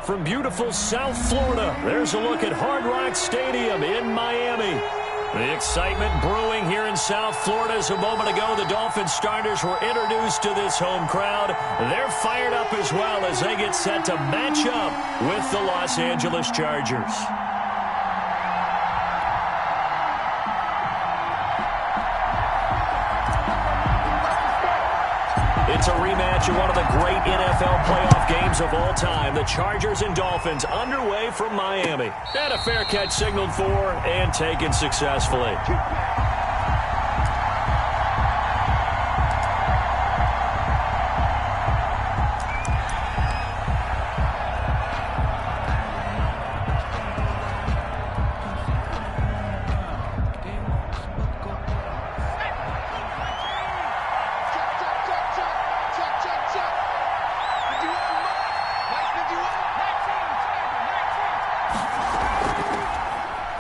from beautiful South Florida. There's a look at Hard Rock Stadium in Miami. The excitement brewing here in South Florida. As a moment ago, the Dolphins starters were introduced to this home crowd. They're fired up as well as they get set to match up with the Los Angeles Chargers. It's a rematch of one of the great NFL playoff games of all time. The Chargers and Dolphins underway from Miami. And a fair catch signaled for and taken successfully.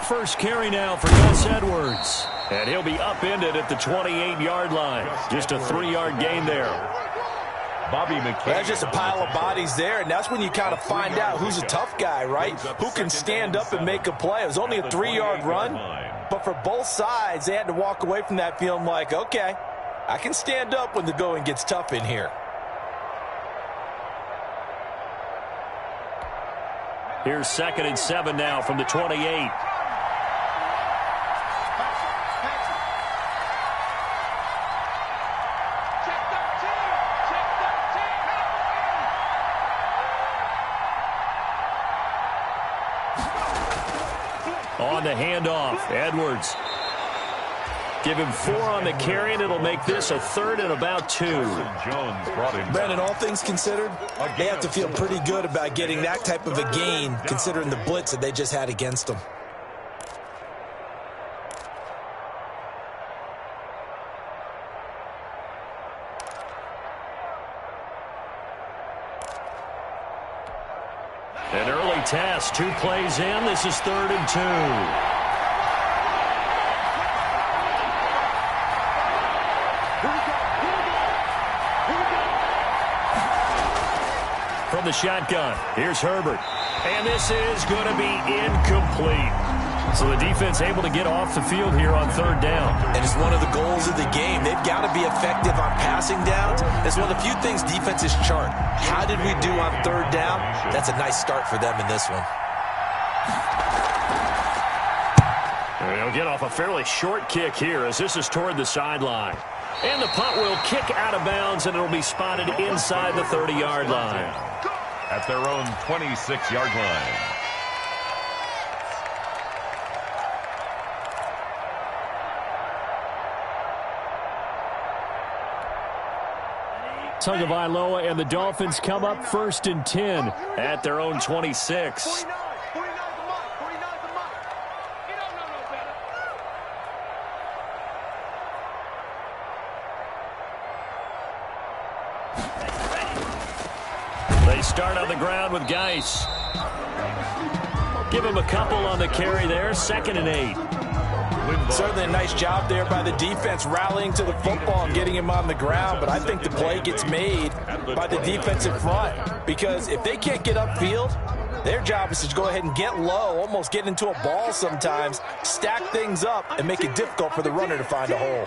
First carry now for Gus Edwards. And he'll be upended at the 28-yard line. Just a 3-yard gain there. Bobby McCain. There's just a pile of bodies there, and that's when you kind of find out who's a tough guy, right? Who can stand up and make a play. It was only a 3-yard run, but for both sides, they had to walk away from that feeling like, okay, I can stand up when the going gets tough in here. Here's 2nd and 7 now from the 28. On the handoff, Edwards. Give him 4 on the carry, and it'll make this a 3rd and about 2. Brandon, all things considered, they have to feel pretty good about getting that type of a gain, considering the blitz that they just had against them. An early test, 2 plays in. This is 3rd and 2. From the shotgun, here's Herbert. And this is going to be incomplete. So the defense able to get off the field here on 3rd down. And it's one of the goals of the game. They've got to be effective on passing downs. It's one of the few things defenses chart. How did we do on 3rd down? That's a nice start for them in this one. And they'll get off a fairly short kick here as this is toward the sideline. And the punt will kick out of bounds, and it'll be spotted inside the 30-yard line. At their own 26-yard line. Tagovailoa and the Dolphins come up 1st and 10 at their own 26. They start on the ground with Geis. Give him a couple on the carry there. 2nd and 8. Certainly a nice job there by the defense rallying to the football and getting him on the ground, but I think the play gets made by the defensive front because if they can't get upfield, their job is to go ahead and get low, almost get into a ball sometimes, stack things up, and make it difficult for the runner to find a hole.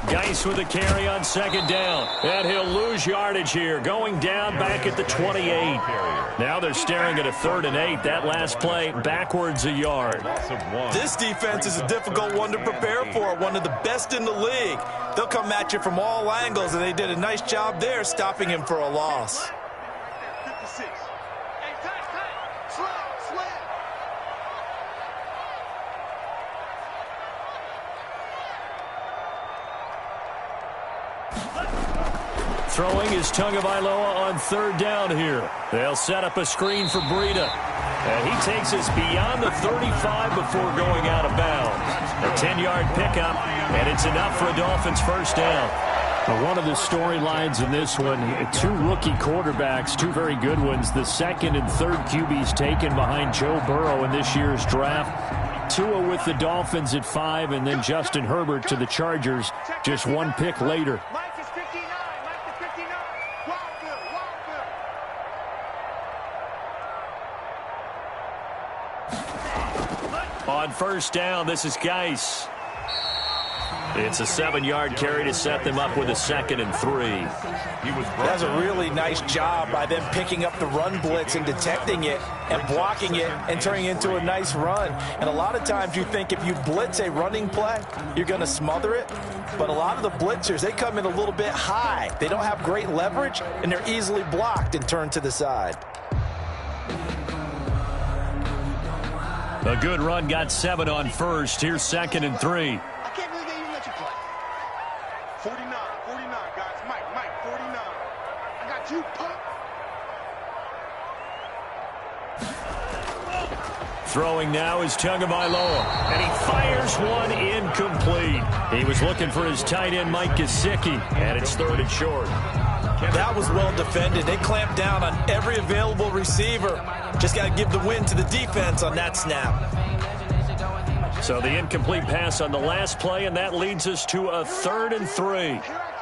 Geis with a carry on 2nd down. And he'll lose yardage here, going down back at the 28. Now they're staring at a 3rd and 8. That last play backwards a yard. This defense is a difficult one to prepare for, one of the best in the league. They'll come at you from all angles, and they did a nice job there stopping him for a loss. Throwing is Tagovailoa on 3rd down here. They'll set up a screen for Breida. And he takes us beyond the 35 before going out of bounds. A 10-yard pickup, and it's enough for a Dolphins 1st down. Well, one of the storylines in this one, two rookie quarterbacks, two very good ones. The second and third QBs taken behind Joe Burrow in this year's draft. Tua with the Dolphins at 5, and then Justin Herbert to the Chargers just one pick later. On first down, this is Geis. It's a 7-yard carry to set them up with a 2nd and 3. That's a really nice job by them picking up the run blitz and detecting it and blocking it and turning it into a nice run. And a lot of times you think if you blitz a running play, you're going to smother it. But a lot of the blitzers, they come in a little bit high. They don't have great leverage, and they're easily blocked and turned to the side. A good run, got 7 on first. Here's 2nd and 3. 49, guys. Mike, 49. I got you, pup. Throwing now is Tagovailoa, and he fires one incomplete. He was looking for his tight end, Mike Gesicki, and it's 3rd and short. That was well defended. They clamped down on every available receiver. Just got to give the win to the defense on that snap. So the incomplete pass on the last play, and that leads us to a 3rd and 3. Here I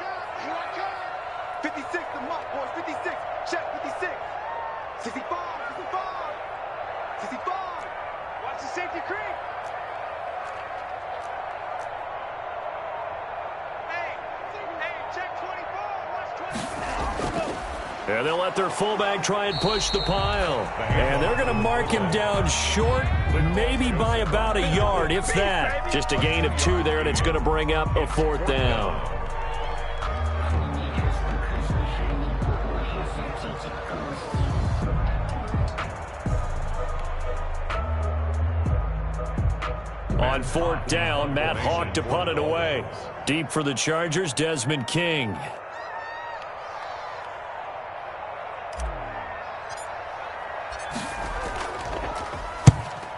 come. 56, the mark, boys. 56. Check, 56. 65. 65. Watch the safety creep. Hey, check 24. Watch 24. And they'll let their fullback try and push the pile. And they're going to mark him down short, maybe by about a yard, if that. Just a gain of 2 there, and it's going to bring up a 4th down. On 4th down, Matt Hawk to punt it away. Deep for the Chargers, Desmond King.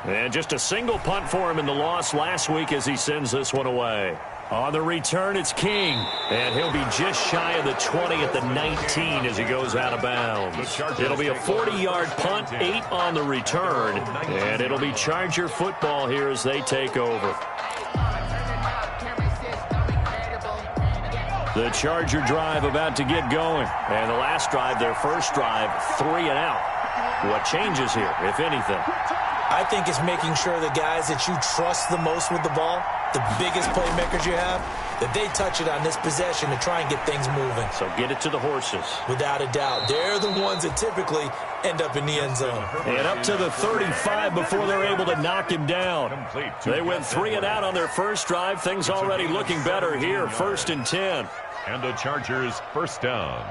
And just a single punt for him in the loss last week as he sends this one away. On the return, it's King. And he'll be just shy of the 20 at the 19 as he goes out of bounds. It'll be a 40-yard punt, 8 on the return. And it'll be Charger football here as they take over. The Charger drive about to get going. And the last drive, their first drive, 3 and out. What changes here, if anything? I think it's making sure the guys that you trust the most with the ball, the biggest playmakers you have, that they touch it on this possession to try and get things moving. So get it to the horses. Without a doubt. They're the ones that typically end up in the end zone. And up to the 35 before they're able to knock him down. They went 3 and out on their first drive. Things already looking better here. 1st and 10. And the Chargers first down.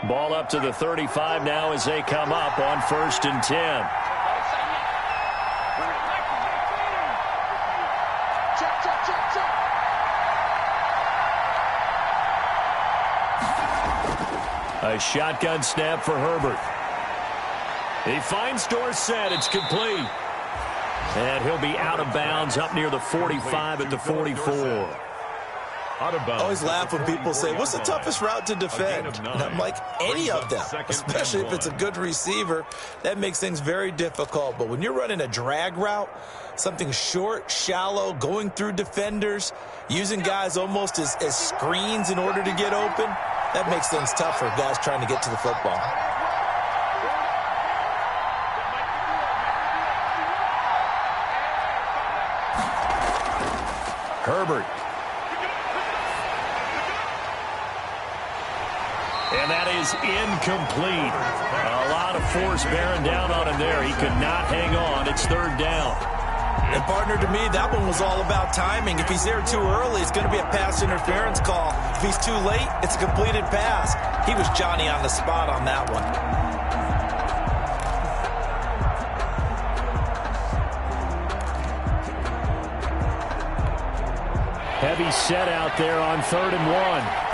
Ball up to the 35 now as they come up on 1st and 10. A shotgun snap for Herbert. He finds Dorsett. It's complete. And he'll be out of bounds up near the 45 at the 44. Out of bounds. I always laugh when people say, what's the toughest route to defend? And I'm like, any of them, especially if it's a good receiver. That makes things very difficult. But when you're running a drag route, something short, shallow, going through defenders, using guys almost as screens in order to get open, that makes things tough for guys trying to get to the football. Herbert. And that is incomplete. A lot of force bearing down on him there. He could not hang on. It's 3rd down. And partner, to me, that one was all about timing. If he's there too early, it's going to be a pass interference call. If he's too late, it's a completed pass. He was Johnny on the spot on that one. Heavy set out there on 3rd and 1.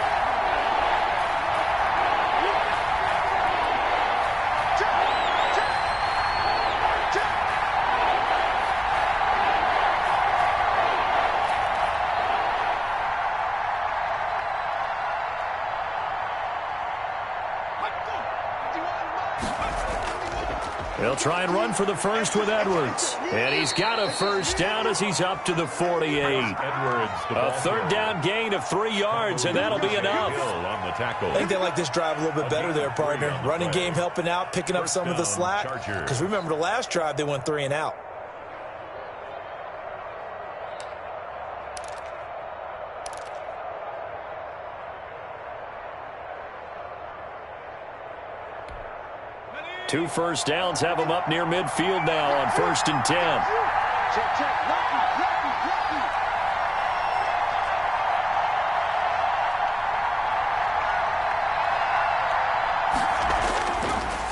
They'll try and run for the first with Edwards. And he's got a first down as he's up to the 48. A 3rd down gain of 3 yards, and that'll be enough. I think they like this drive a little bit better there, partner. Running game helping out, picking up some of the slack. Because remember, the last drive, they went 3 and out. Two first downs have them up near midfield now on 1st and 10. Check, check.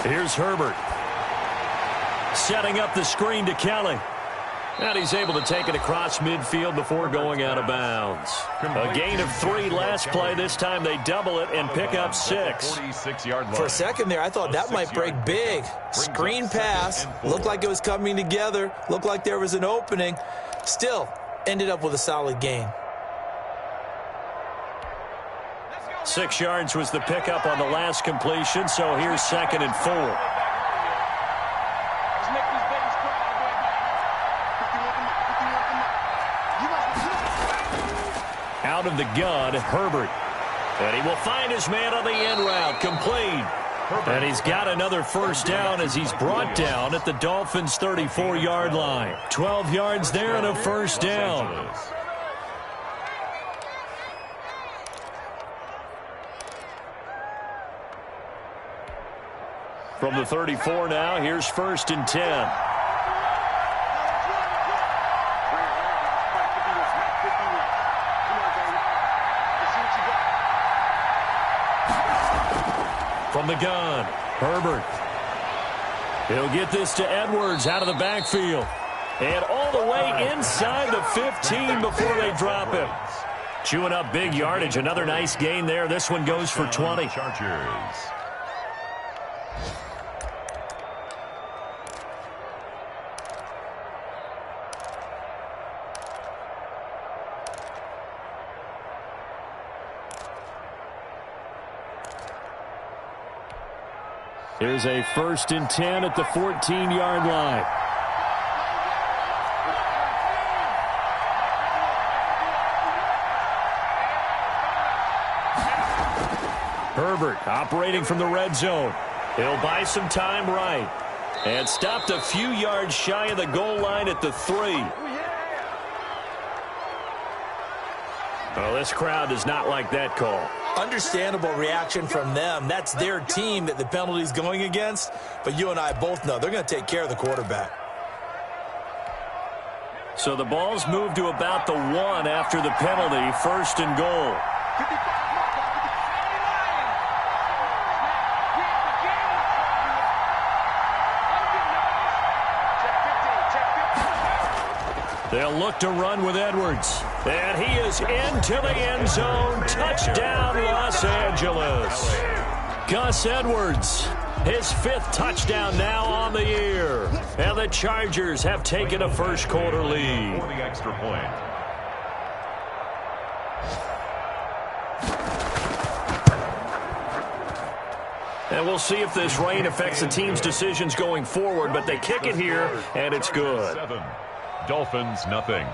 Here's Herbert. Setting up the screen to Kelly. And he's able to take it across midfield before going out of bounds. A gain of 3 last play. This time they double it and pick up 6. For a second there, I thought that might break big. Screen pass. Looked like it was coming together. Looked like there was an opening. Still, ended up with a solid gain. 6 yards was the pickup on the last completion, so here's 2nd and 4. Out of the gun, Herbert. And he will find his man on the end route, complete. And he's got another first down as he's brought down at the Dolphins' 34-yard line. 12 yards there and a first down. From the 34 now, here's 1st and 10. From the gun, Herbert. He'll get this to Edwards out of the backfield. And all the way inside the 15 before they drop him. Chewing up big yardage. Another nice gain there. This one goes for 20. Chargers. Here's a 1st and 10 at the 14-yard line. Herbert operating from the red zone. He'll buy some time right. And stopped a few yards shy of the goal line at the 3. Oh, this crowd does not like that call. Understandable reaction from them. That's their team that the penalty's going against. But you and I both know they're going to take care of the quarterback. So the ball's moved to about the 1 after the penalty. 1st and goal. They'll look to run with Edwards. And he is into the end zone. Touchdown, Los Angeles. Gus Edwards, his 5th touchdown now on the year. And the Chargers have taken a first-quarter lead. For the extra point. And we'll see if this rain affects the team's decisions going forward, but they kick it here, and it's good. 7. Dolphins, nothing.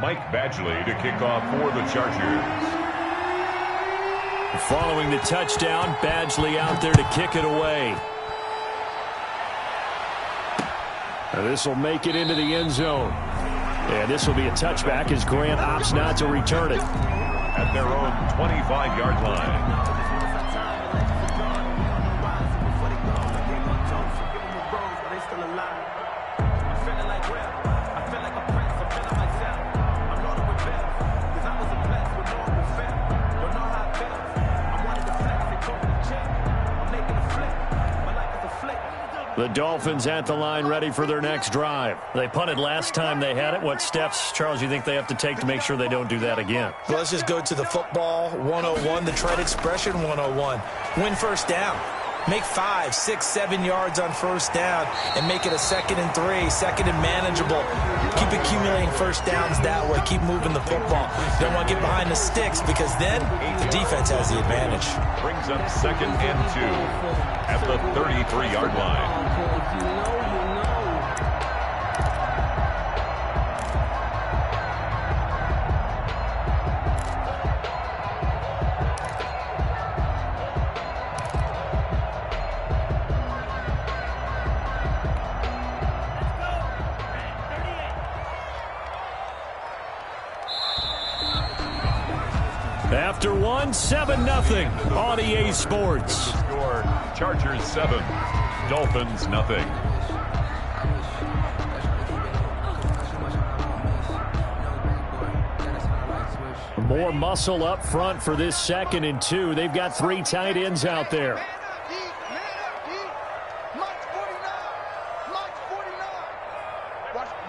Mike Badgley to kick off for the Chargers. Following the touchdown, Badgley out there to kick it away. And this will make it into the end zone. And this will be a touchback as Grant opts not to return it. At their own 25-yard line. The Dolphins at the line ready for their next drive. They punted last time they had it. What steps, Charles, you think they have to take to make sure they don't do that again? Well, let's just go to the football 101, the trade expression 101. Win first down. Make 5, 6, 7 yards on first down and make it a 2nd and 3, 2nd and manageable. Keep accumulating first downs that way. Keep moving the football. You don't want to get behind the sticks because then the defense has the advantage. Brings up 2nd and 2 at the 33-yard line. After one, 7-0 on EA Sports. Score, Chargers 7, Dolphins nothing. More muscle up front for this 2nd and 2. They've got 3 tight ends out there.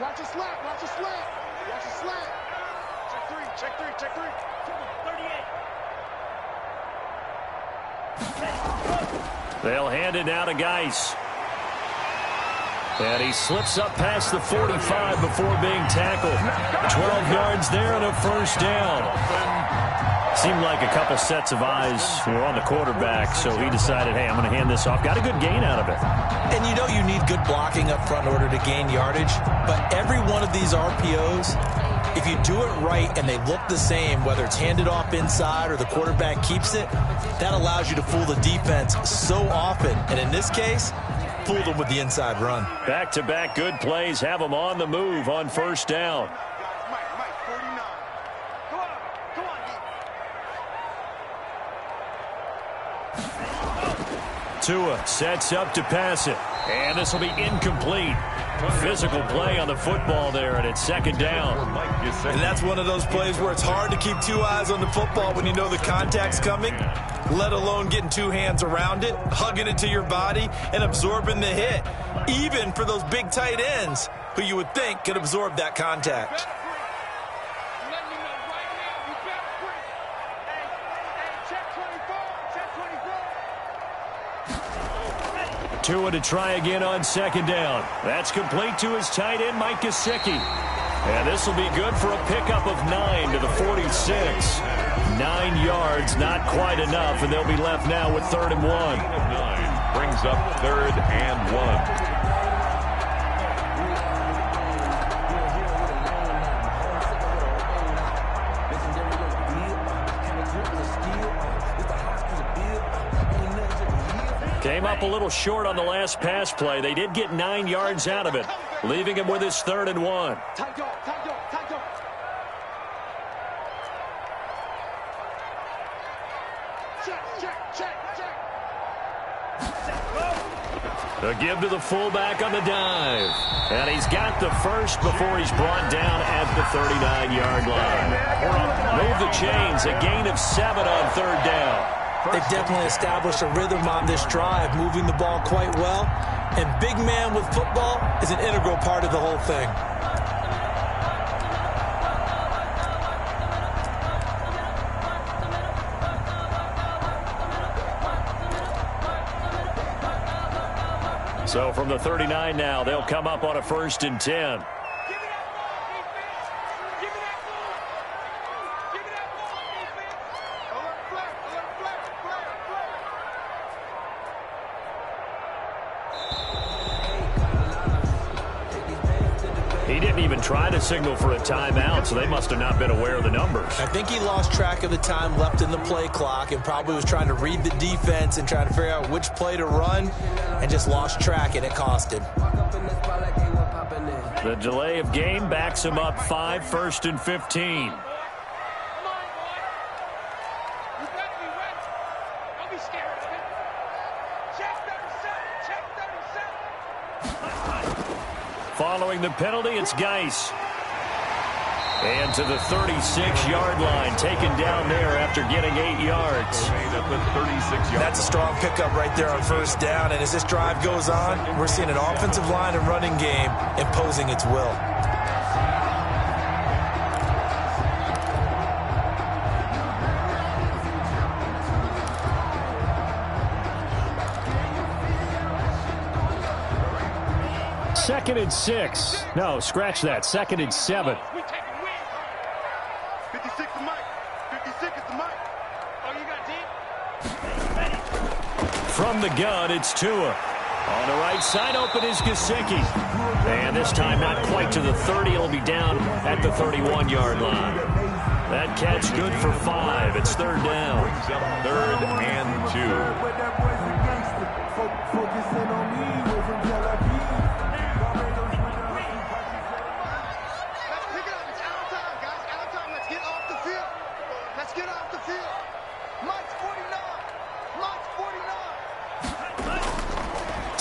Watch a slant, watch a slant, watch a slant. Check three, check 3. 38. They'll hand it now to Geis. And he slips up past the 45 before being tackled. 12 yards there and a first down. Seemed like a couple sets of eyes were on the quarterback, so he decided, hey, I'm going to hand this off. Got a good gain out of it. And you know you need good blocking up front in order to gain yardage, but every one of these RPOs, if you do it right and they look the same, whether it's handed off inside or the quarterback keeps it, that allows you to fool the defense so often. And in this case, fooled them with the inside run. Back-to-back good plays have them on the move on first down. Mike, 49. Come on. Tua sets up to pass it. And this will be incomplete. Physical play on the football there, and it's 2nd down. And that's one of those plays where it's hard to keep 2 eyes on the football when you know the contact's coming, let alone getting 2 hands around it, hugging it to your body, and absorbing the hit. Even for those big tight ends who you would think could absorb that contact. Tua to try again on 2nd down. That's complete to his tight end, Mike Gesicki. And this will be good for a pickup of 9 to the 46. 9 yards, not quite enough, and they'll be left now with 3rd and 1. 9 brings up 3rd and 1. Came up a little short on the last pass play. They did get 9 yards out of it, leaving him with his 3rd and 1. Tight dog. Check. A give to the fullback on the dive. And he's got the first before he's brought down at the 39-yard line. Move the chains, a gain of 7 on 3rd down. They've definitely established a rhythm on this drive, moving the ball quite well. And big man with football is an integral part of the whole thing. So from the 39 now, they'll come up on a 1st and 10. He didn't even try to signal for a timeout, so they must have not been aware of the numbers. I think he lost track of the time left in the play clock and probably was trying to read the defense and trying to figure out which play to run and just lost track, and it cost him. The delay of game backs him up 5, 1st and 15. Following the penalty, it's Geis. And to the 36-yard line, taken down there after getting 8 yards. That's a strong pickup right there on first down. And as this drive goes on, we're seeing an offensive line and running game imposing its will. Second and 6. No, scratch that. Second and 7. 56 to Mike. 56 is the Mike. Oh, you got deep? From the gun, it's Tua. On the right side, open is Gesicki. And this time not quite to the 30. It'll be down at the 31-yard line. That catch good for 5. It's third down. Third and 2.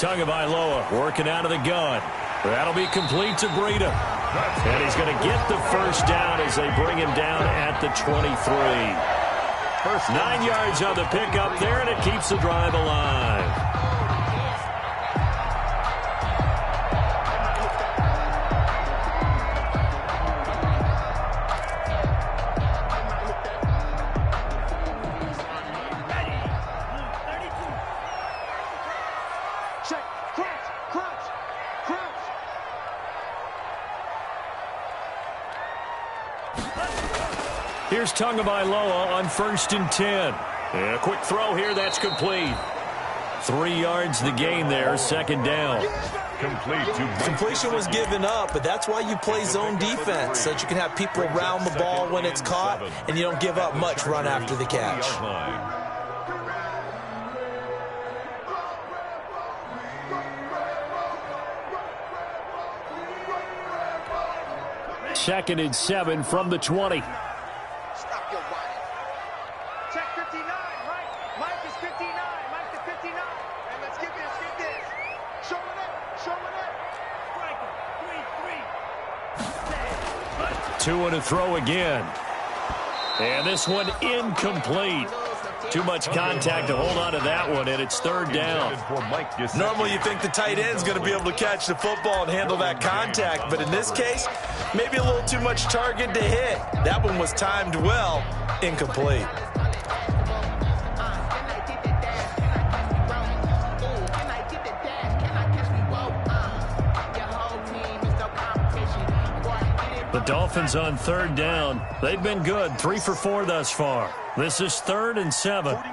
Tagovailoa working out of the gun. That'll be complete to Breida. And he's going to get the first down as they bring him down at the 23. 9 yards on the pickup there, and it keeps the drive alive. Here's Tagovailoa on 1st and 10. And a quick throw here, that's complete. 3 yards the gain there, second down. Completion was given up, but that's why you play zone defense, so that you can have people around the ball when it's caught, and you don't give up much run after the catch. Second and 7 from the 20. Tua to throw again. And this one incomplete. Too much contact to hold on to that one, and it's third down. Normally you think the tight end's going to be able to catch the football and handle that contact, but in this case, maybe a little too much target to hit. That one was timed well, incomplete. The Dolphins on third down. They've been good, 3 for 4 thus far. This is 3rd and 7. 49,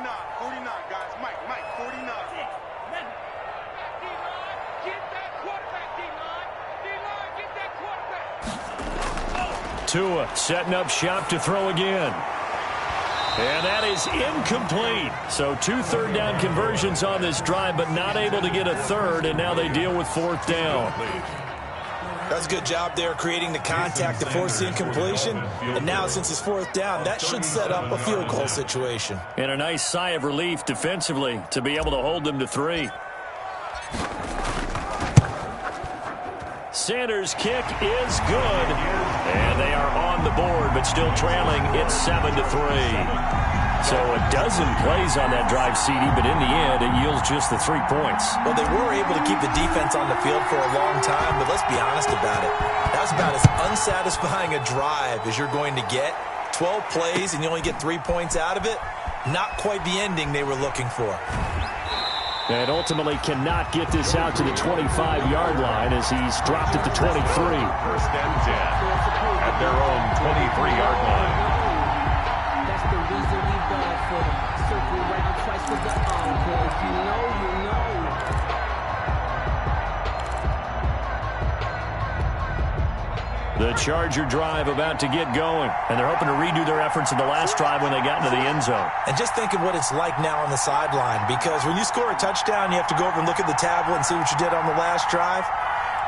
guys. Mike, 49. Get that quarterback, D-line. Get that quarterback. Tua setting up shop to throw again. And that is incomplete. So 2 third-down conversions on this drive, but not able to get a third, and now they deal with 4th down. That's a good job there creating the contact to force the incompletion. And now since it's 4th down, that should set up a field goal situation. And a nice sigh of relief defensively to be able to hold them to 3. Sanders' kick is good. And they are on the board, but still trailing. It's 7-3. So a dozen plays on that drive, CD, but in the end, it yields just the 3 points. Well, they were able to keep the defense on the field for a long time, but let's be honest about it. That was about as unsatisfying a drive as you're going to get. 12 plays, and you only get 3 points out of it. Not quite the ending they were looking for. And ultimately cannot get this out to the 25-yard line as he's dropped at the 23. 1st and 10 at their own 23-yard line. Circle around twice with the encore. You know. The Charger drive about to get going, and they're hoping to redo their efforts in the last drive when they got into the end zone. And just think of what it's like now on the sideline, because when you score a touchdown, you have to go over and look at the tablet and see what you did on the last drive.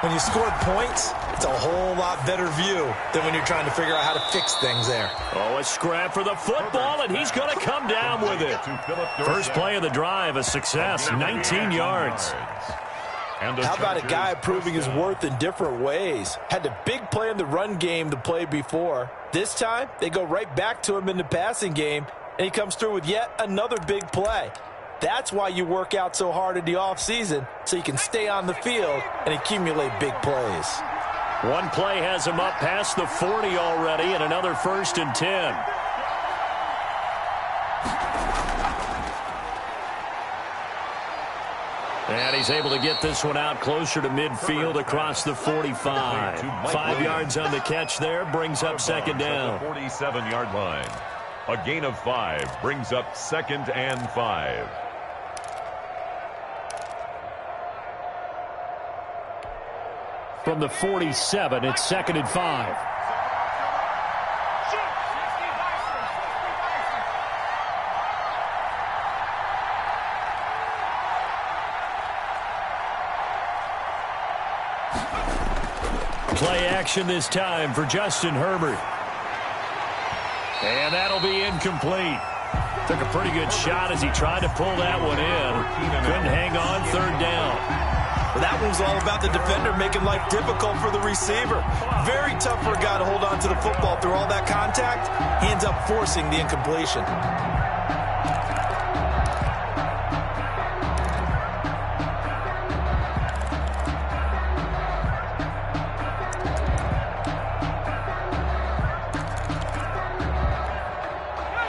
When you score points, it's a whole lot better view than when you're trying to figure out how to fix things there. Oh, a scrap for the football, and he's going to come down with it. First play of the drive, a success, 19 yards. How about a guy proving his worth in different ways? Had a big play in the run game the play before. This time, they go right back to him in the passing game, and he comes through with yet another big play. That's why you work out so hard in the offseason, so you can stay on the field and accumulate big plays. One play has him up past the 40 already, and another 1st and 10. And he's able to get this one out closer to midfield across the 45. 5 yards on the catch there, brings up 2nd down. 47-yard line. A gain of 5 brings up 2nd and 5. From the 47, it's 2nd and 5. Play action this time for Justin Herbert. And that'll be incomplete. Took a pretty good shot as he tried to pull that one in. Couldn't hang on, 3rd down. Well, that one was all about the defender making life difficult for the receiver. Very tough for a guy to hold on to the football through all that contact. He ends up forcing the incompletion.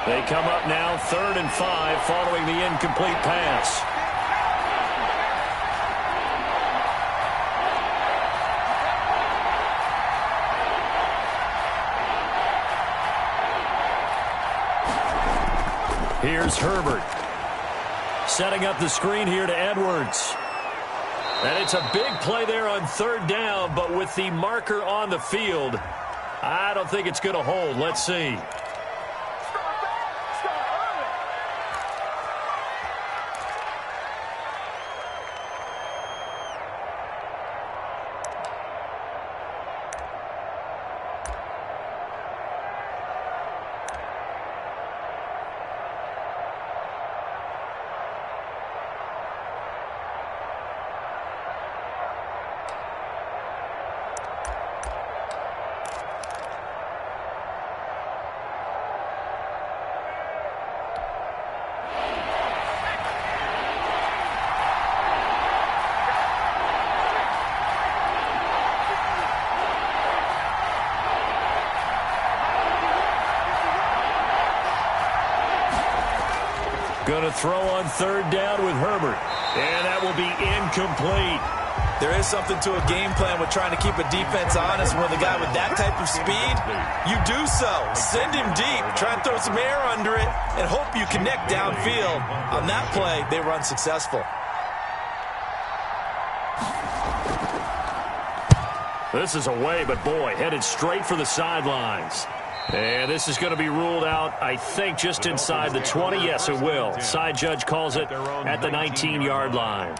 They come up now 3rd and 5 following the incomplete pass. Here's Herbert. Setting up the screen here to Edwards. And it's a big play there on 3rd down, but with the marker on the field, I don't think it's going to hold. Let's see. Going to throw on 3rd down with Herbert. And that will be incomplete. There is something to a game plan with trying to keep a defense honest. With a guy with that type of speed, you do so. Send him deep. Try and throw some air under it and hope you connect downfield. On that play, they were unsuccessful. This is away, but boy, headed straight for the sidelines. And this is going to be ruled out, I think, just inside the 20. Yes, it will. Side judge calls it at the 19-yard line.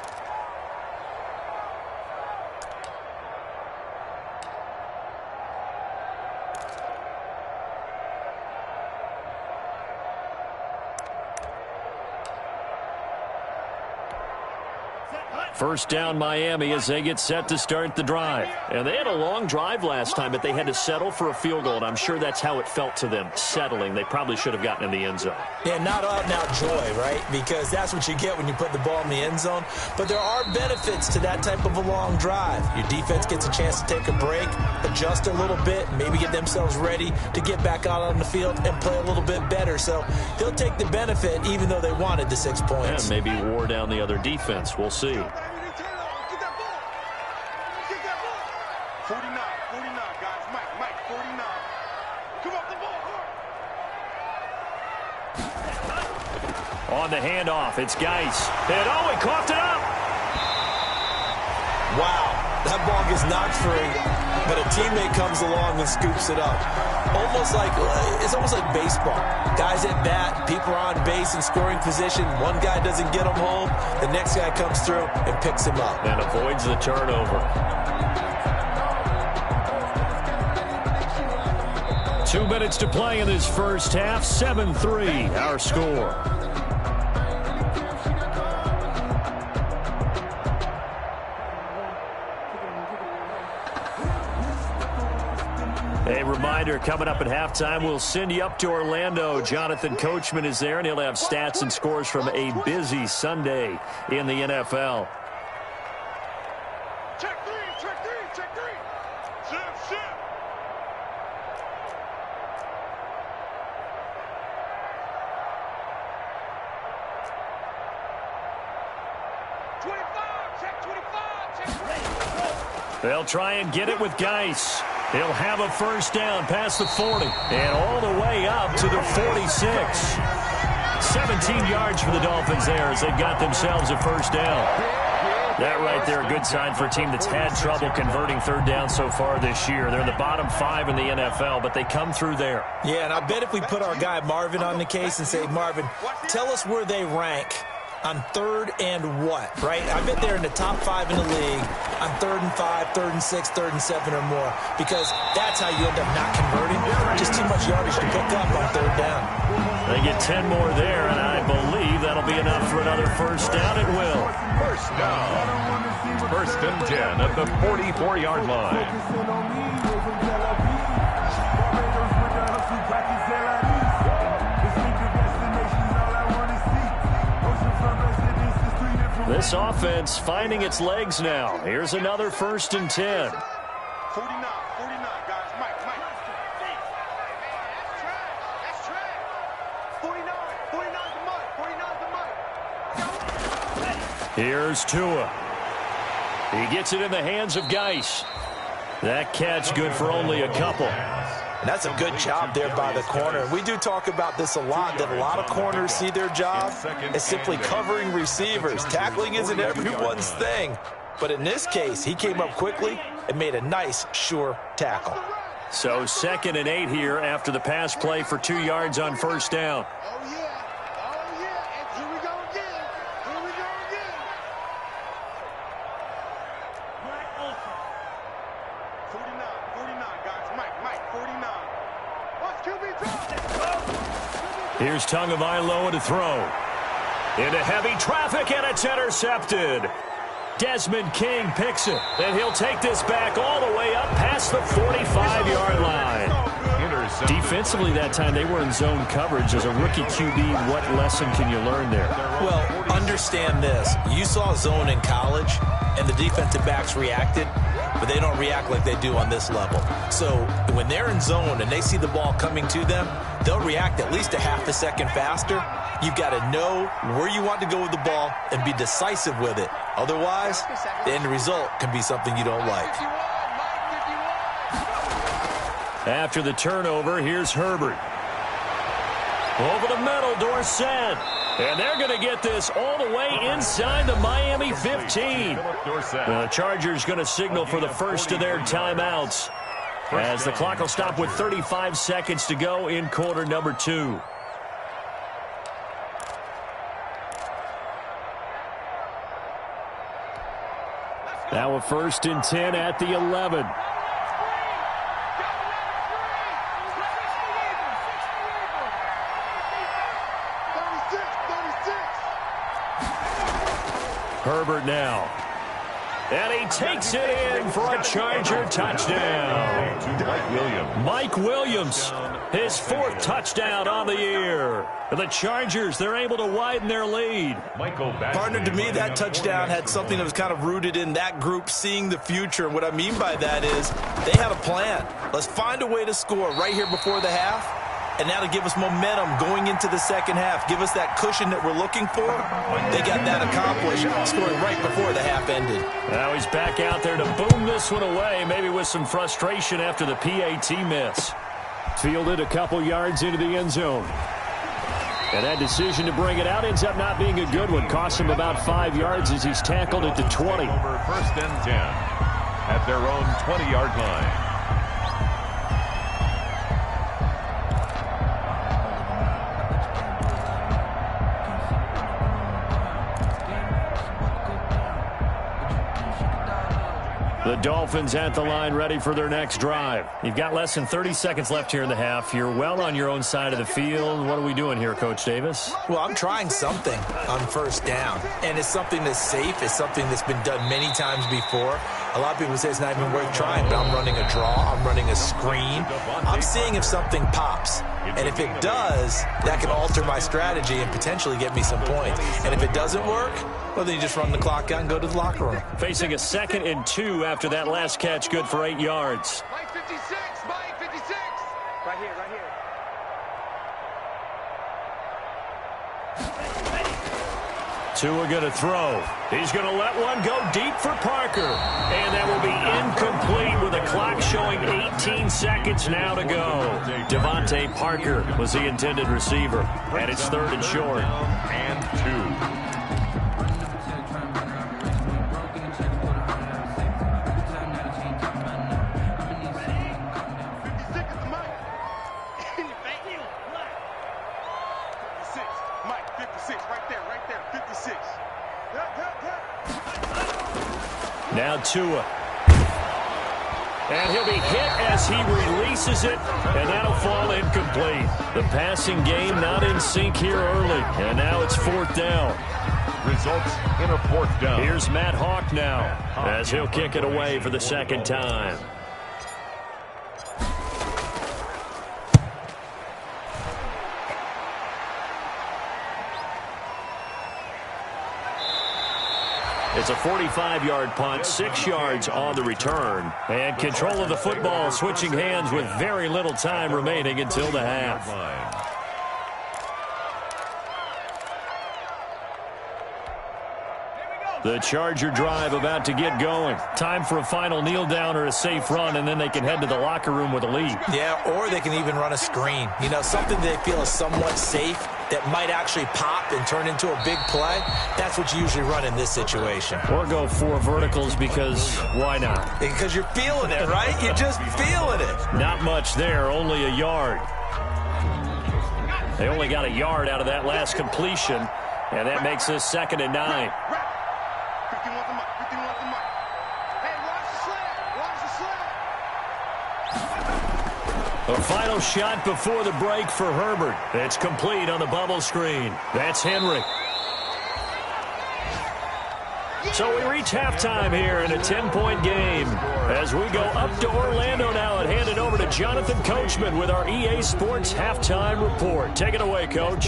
First down Miami as they get set to start the drive. And they had a long drive last time, but they had to settle for a field goal, and I'm sure that's how it felt to them, settling. They probably should have gotten in the end zone. Yeah, not out-and-out joy, right? Because that's what you get when you put the ball in the end zone. But there are benefits to that type of a long drive. Your defense gets a chance to take a break, adjust a little bit, maybe get themselves ready to get back out on the field and play a little bit better. So they'll take the benefit even though they wanted the 6 points. Yeah, maybe wore down the other defense. We'll see. 49, guys. Mike, 49. Come up the ball. On the handoff, it's Geis. And he coughed it up. Wow, that ball gets knocked free, but a teammate comes along and scoops it up. It's almost like baseball. Guys at bat, people are on base in scoring position. One guy doesn't get him home. The next guy comes through and picks him up. And avoids the turnover. 2 minutes to play in this first half. 7-3, our score. reminder, coming up at halftime, we'll send you up to Orlando. Jonathan Coachman is there, and he'll have stats and scores from a busy Sunday in the NFL. Check three, check three, check three. Shift, shift. They'll try and get it with Geis. He'll have a first down past the 40 and all the way up to the 46. 17 yards for the Dolphins there as they got themselves a first down. That right there, a good sign for a team that's had trouble converting third down so far this year. They're in the bottom 5 in the NFL, but they come through there. Yeah, and I bet if we put our guy Marvin on the case and say, Marvin, tell us where they rank on third and what, right? I bet they're in the top 5 in the league on 3rd and 5, 3rd and 6, 3rd and 7 or more, because that's how you end up not converting. Just too much yardage to pick up on third down. They get 10 more there, and I believe that'll be enough for another first down. It will. First down. First and 10 at the 44-yard line. This offense finding its legs now. Here's another first and 10. 49, 49, guys. Mike. That's trash. 49 the Mike. Here's Tua. He gets it in the hands of Geis. That catch good for only a couple. And that's a good job there by the corner. We do talk about this a lot, that a lot of corners see their job as simply covering receivers. Tackling isn't everyone's thing. But in this case, he came up quickly and made a nice, sure tackle. So 2nd and 8 here after the pass play for 2 yards on first down. Oh, yeah. And here we go again. Mike Olsen. 49, guys. Mike, 49. Watch QB drop. Here's Tagovailoa to throw. Into heavy traffic, and it's intercepted. Desmond King picks it, and he'll take this back all the way up past the 45-yard line. Defensively that time, they were in zone coverage. As a rookie QB, what lesson can you learn there? Well, understand this. You saw zone in college, and the defensive backs reacted, but they don't react like they do on this level. So when they're in zone and they see the ball coming to them, they'll react at least a half a second faster. You've got to know where you want to go with the ball and be decisive with it. Otherwise, the end result can be something you don't like. After the turnover, here's Herbert. Over the middle, Dorsett. And they're going to get this all the way inside the Miami 15. The Chargers going to signal for the first of their timeouts, as the clock will stop with 35 seconds to go in quarter number 2. Now a first and 10 at the 11. Herbert now. And he takes it in for a Charger touchdown. Mike Williams, his 4th touchdown on the year. The Chargers, they're able to widen their lead. Partner, to me, that touchdown had something that was kind of rooted in that group seeing the future. And what I mean by that is they had a plan. Let's find a way to score right here before the half. And that'll give us momentum going into the second half. Give us that cushion that we're looking for. They got that accomplished, scoring right before the half ended. Now he's back out there to boom this one away, maybe with some frustration after the PAT miss. Fielded a couple yards into the end zone. And that decision to bring it out ends up not being a good one. Costs him about 5 yards as he's tackled at the 20. First and 10 at their own 20-yard line. The Dolphins at the line, ready for their next drive. You've got less than 30 seconds left here in the half. You're well on your own side of the field. What are we doing here, Coach Davis? Well, I'm trying something on first down, and it's something that's safe. It's something that's been done many times before. A lot of people say it's not even worth trying, but I'm running a draw, I'm running a screen. I'm seeing if something pops. And if it does, that can alter my strategy and potentially get me some points. And if it doesn't work, well, then you just run the clock out and go to the locker room. Facing a 2nd and 2 after that last catch, good for 8 yards. Mike 56, Mike 56. Right here, right here. Tua going to throw. He's going to let one go deep for Parker. And that will be incomplete with the clock showing 18 seconds now to go. Devontae Parker was the intended receiver. And it's 3rd and short. And 2. Now Tua. And he'll be hit as he releases it, and that'll fall incomplete. The passing game not in sync here early, and now it's 4th down. Results in a 4th down. Here's Matt Hawk now, as he'll kick it away for the 2nd time. It's a 45-yard punt, 6 yards on the return. And control of the football switching hands with very little time remaining until the half. The Charger drive about to get going. Time for a final kneel down or a safe run, and then they can head to the locker room with a lead. Yeah, or they can even run a screen. You know, something they feel is somewhat safe that might actually pop and turn into a big play. That's what you usually run in this situation. Or go 4 verticals because why not? Because you're feeling it, right? You're just feeling it. Not much there, only a yard. They only got a yard out of that last completion, and that makes this 2nd and 9. A final shot before the break for Herbert. It's complete on the bubble screen. That's Henry. So we reach halftime here in a 10-point game. As we go up to Orlando now and hand it over to Jonathan Coachman with our EA Sports Halftime Report. Take it away, Coach.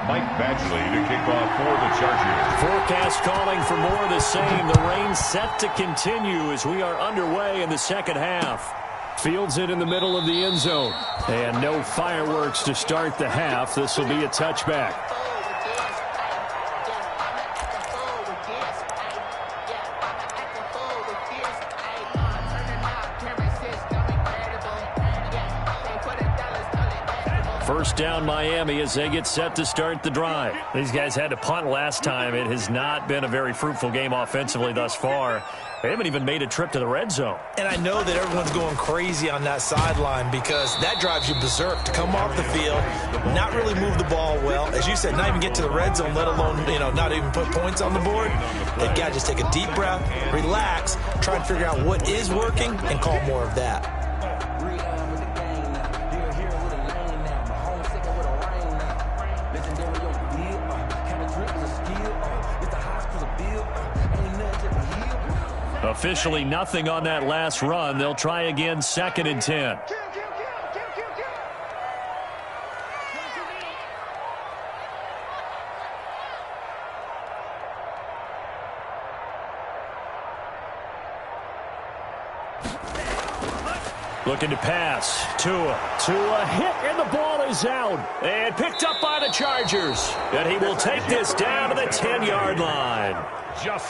Mike Badgley to kick off for the Chargers. Forecast calling for more of the same. The rain set to continue as we are underway in the 2nd half. Fields it in the middle of the end zone. And no fireworks to start the half. This will be a touchback. First down Miami as they get set to start the drive. These guys had to punt last time. It has not been a very fruitful game offensively thus far. They haven't even made a trip to the red zone. And I know that everyone's going crazy on that sideline because that drives you berserk to come off the field, not really move the ball well. As you said, not even get to the red zone, let alone, not even put points on the board. They've got to just take a deep breath, relax, try and figure out what is working, and call more of that. Officially nothing on that last run. They'll try again, 2nd and 10. Looking to pass. Tua hit, and the ball is out. And picked up by the Chargers. And he will take this down to the 10-yard line.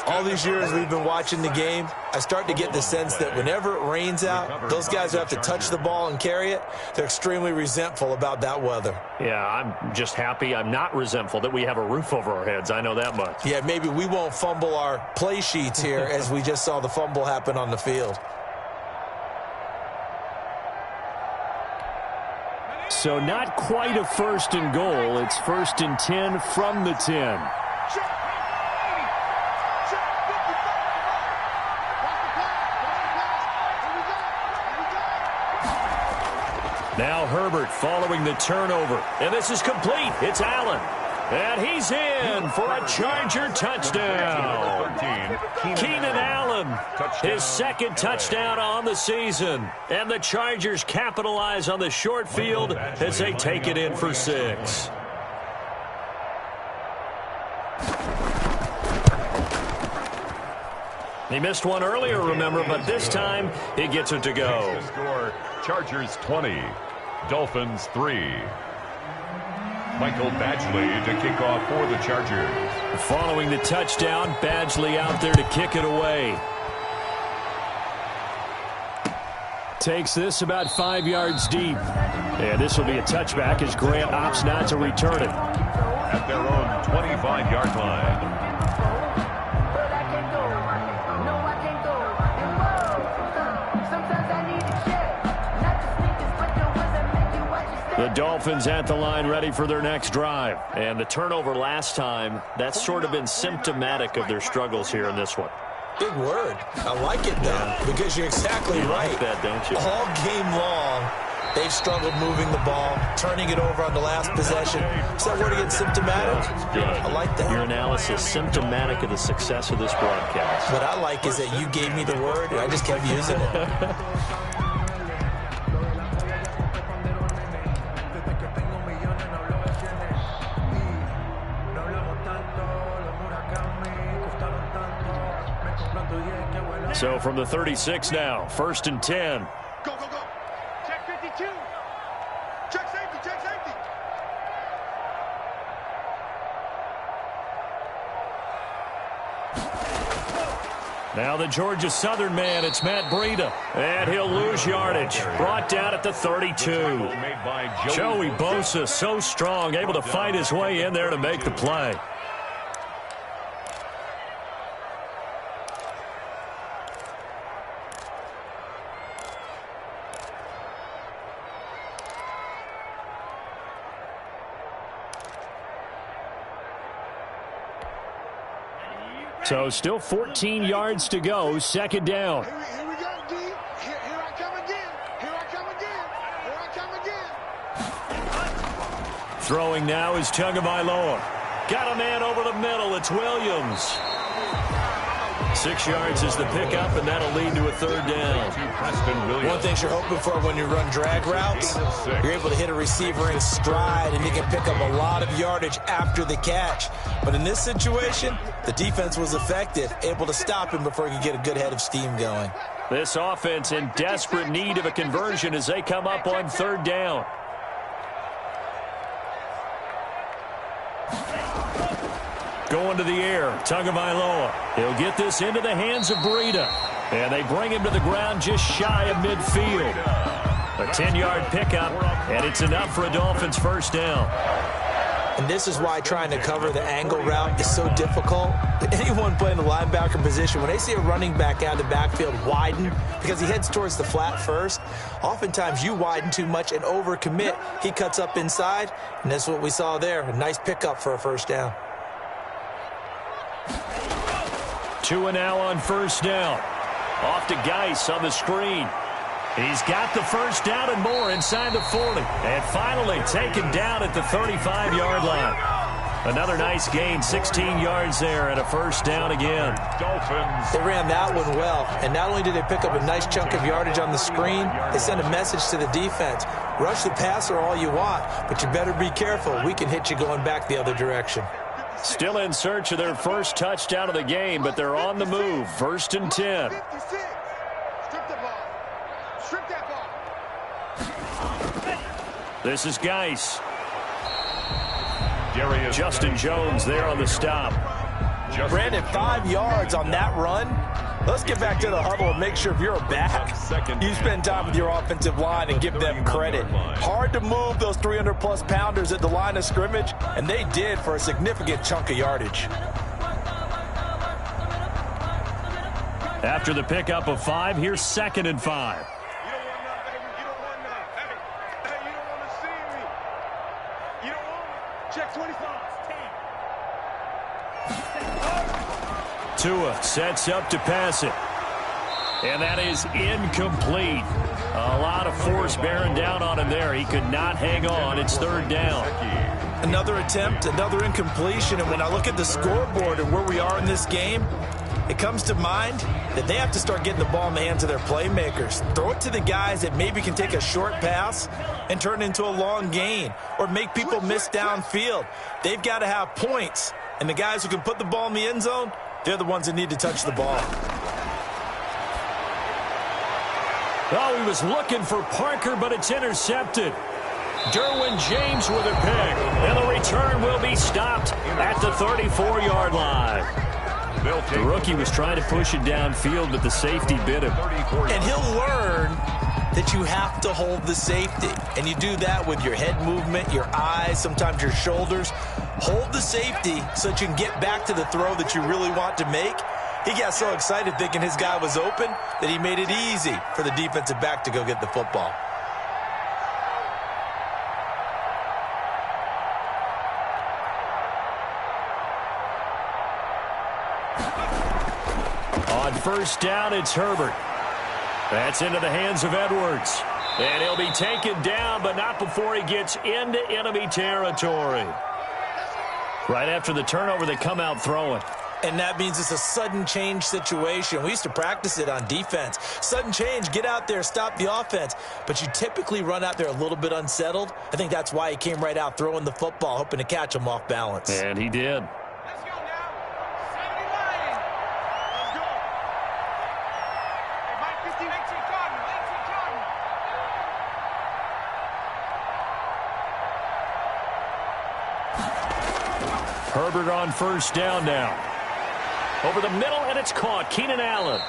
All these years we've been watching the game, I start to get the sense that whenever it rains out, those guys who have to touch the ball and carry it, they're extremely resentful about that weather. Yeah, I'm just happy I'm not resentful that we have a roof over our heads. I know that much. Yeah, maybe we won't fumble our play sheets here as we just saw the fumble happen on the field. So not quite a 1st and goal. It's 1st and 10 from the 10. Now Herbert following the turnover. And this is complete. It's Allen. And he's in for a Charger touchdown. Keenan Allen, his second touchdown on the season. And the Chargers capitalize on the short field as they take it in for 6. He missed one earlier, remember, but this time he gets it to go. Score, Chargers 20, Dolphins 3. Michael Badgley to kick off for the Chargers. Following the touchdown, Badgley out there to kick it away. Takes this about 5 yards deep. And this will be a touchback as Grant opts not to return it. At their own 25-yard line. The Dolphins at the line ready for their next drive. And the turnover last time, that's sort of been symptomatic of their struggles here in this one. Big word. I like it, though, because you're exactly right. Like that, don't you? All game long, they've struggled moving the ball, turning it over on the last possession. Is that word again, symptomatic? Good. I like that. Your analysis symptomatic of the success of this broadcast. What I like is that you gave me the word, and I just kept using it. So from the 36 now, 1st and 10. Go, go, go. Check 52. Check safety, check safety. Now the Georgia Southern man, it's Matt Breida. And he'll lose yardage. Brought down at the 32. Joey Bosa, so strong, able to fight his way in there to make the play. So still 14 yards to go, 2nd down. Here we go, D. Here I come again. Here I come again. Here I come again. Throwing now is Tagovailoa. Got a man over the middle. It's Williams. 6 yards is the pickup, and that'll lead to a 3rd down. One thing you're hoping for when you run drag routes, you're able to hit a receiver in stride, and he can pick up a lot of yardage after the catch. But in this situation, the defense was effective, able to stop him before he could get a good head of steam going. This offense in desperate need of a conversion as they come up on 3rd down. Going to the air, Tagovailoa. He'll get this into the hands of Breida. And they bring him to the ground just shy of midfield. A 10-yard pickup, and it's enough for a Dolphins 1st down. And this is why trying to cover the angle route is so difficult. Anyone playing the linebacker position, when they see a running back out of the backfield widen because he heads towards the flat first, oftentimes you widen too much and overcommit. He cuts up inside, and that's what we saw there. A nice pickup for a 1st down. 2 now on 1st down. Off to Geis on the screen. He's got the 1st down and more inside the 40. And finally taken down at the 35-yard line. Another nice gain, 16 yards there, and a 1st down again. Dolphins. They ran that one well, and not only did they pick up a nice chunk of yardage on the screen, they sent a message to the defense. Rush the passer all you want, but you better be careful. We can hit you going back the other direction. Still in search of their 1st touchdown of the game, but they're on the move. 1st and 10. 56. Strip the ball. Strip that ball. This is Geis. Justin Jones there on the stop. Brandon, 5 yards on that run. Let's get back to the huddle and make sure if you're a back, you spend time with your offensive line and give them credit. Hard to move those 300-plus pounders at the line of scrimmage, and they did for a significant chunk of yardage. After the pickup of 5, here's 2nd and 5. You don't want none, baby. You don't want none. Hey, you don't want to see me. You don't want me. Check 25. Tua sets up to pass it. And that is incomplete. A lot of force bearing down on him there. He could not hang on. It's 3rd down. Another attempt, another incompletion, and when I look at the scoreboard and where we are in this game, it comes to mind that they have to start getting the ball in the hands of their playmakers. Throw it to the guys that maybe can take a short pass and turn it into a long gain or make people miss downfield. They've got to have points, and the guys who can put the ball in the end zone, they're the ones that need to touch the ball. Oh, he was looking for Parker, but it's intercepted. Derwin James with a pick, and the return will be stopped at the 34-yard line. The rookie was trying to push it downfield, but the safety bit him. And he'll learn that you have to hold the safety. And you do that with your head movement, your eyes, sometimes your shoulders. Hold the safety so that you can get back to the throw that you really want to make. He got so excited thinking his guy was open that he made it easy for the defensive back to go get the football. On first down, it's Herbert. That's into the hands of Edwards. And he'll be taken down, but not before he gets into enemy territory. Right after the turnover, they come out throwing. And that means it's a sudden change situation. We used to practice it on defense. Sudden change, get out there, stop the offense. But you typically run out there a little bit unsettled. I think that's why he came right out throwing the football, hoping to catch him off balance. And he did. Let's go now. 79. Let's go. Hey, Mike 15, 18 Cardinal, 18 Cardinal. Herbert on first down now. Over the middle, and it's caught. Keenan Allen.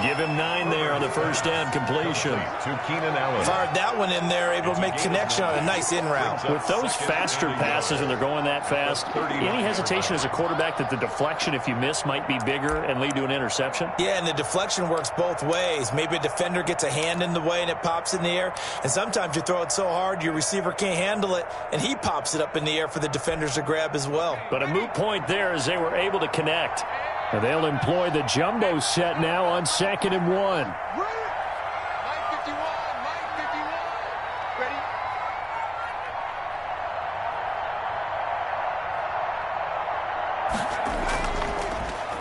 Give him 9 there on the first down completion. To Keenan Allen. Fired that one in there, able to make connection on a nice in route. With those faster passes and they're going that fast, any hesitation as a quarterback that the deflection, if you miss, might be bigger and lead to an interception? Yeah, and the deflection works both ways. Maybe a defender gets a hand in the way and it pops in the air. And sometimes you throw it so hard your receiver can't handle it, and he pops it up in the air for the defenders to grab as well. But a moot point there as they were able to connect. And they'll employ the jumbo set now on 2nd and 1. Mike 51, Mike 51. Ready?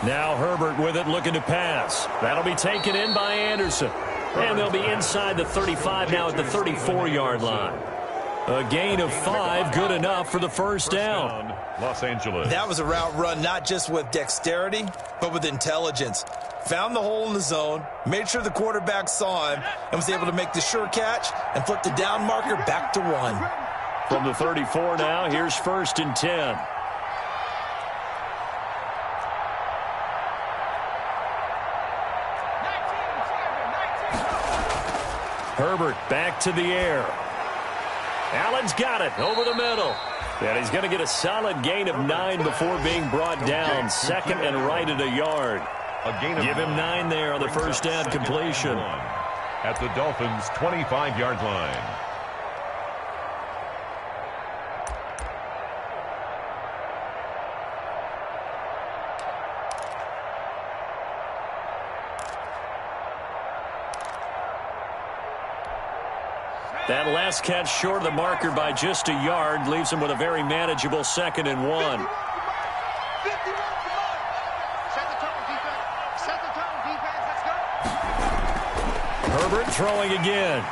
Now Herbert with it, looking to pass. That'll be taken in by Anderson. And they'll be inside the 35 now at the 34-yard line. A gain of 5, good enough for the first down. Los Angeles. That was a route run not just with dexterity, but with intelligence. Found the hole in the zone, made sure the quarterback saw him, and was able to make the sure catch and flip the down marker back to 1. From the 34 now, here's 1st and 10. Herbert back to the air. Allen's got it over the middle. And he's going to get a solid gain of 9 before being brought down. 2nd and right at a yard. Give him 9 there on the first down completion. At the Dolphins' 25-yard line. That last catch short of the marker by just a yard leaves him with a very manageable 2nd and 1. 51 for Mike. Set the tone, defense. Set the tone, defense. Let's go. Herbert throwing again.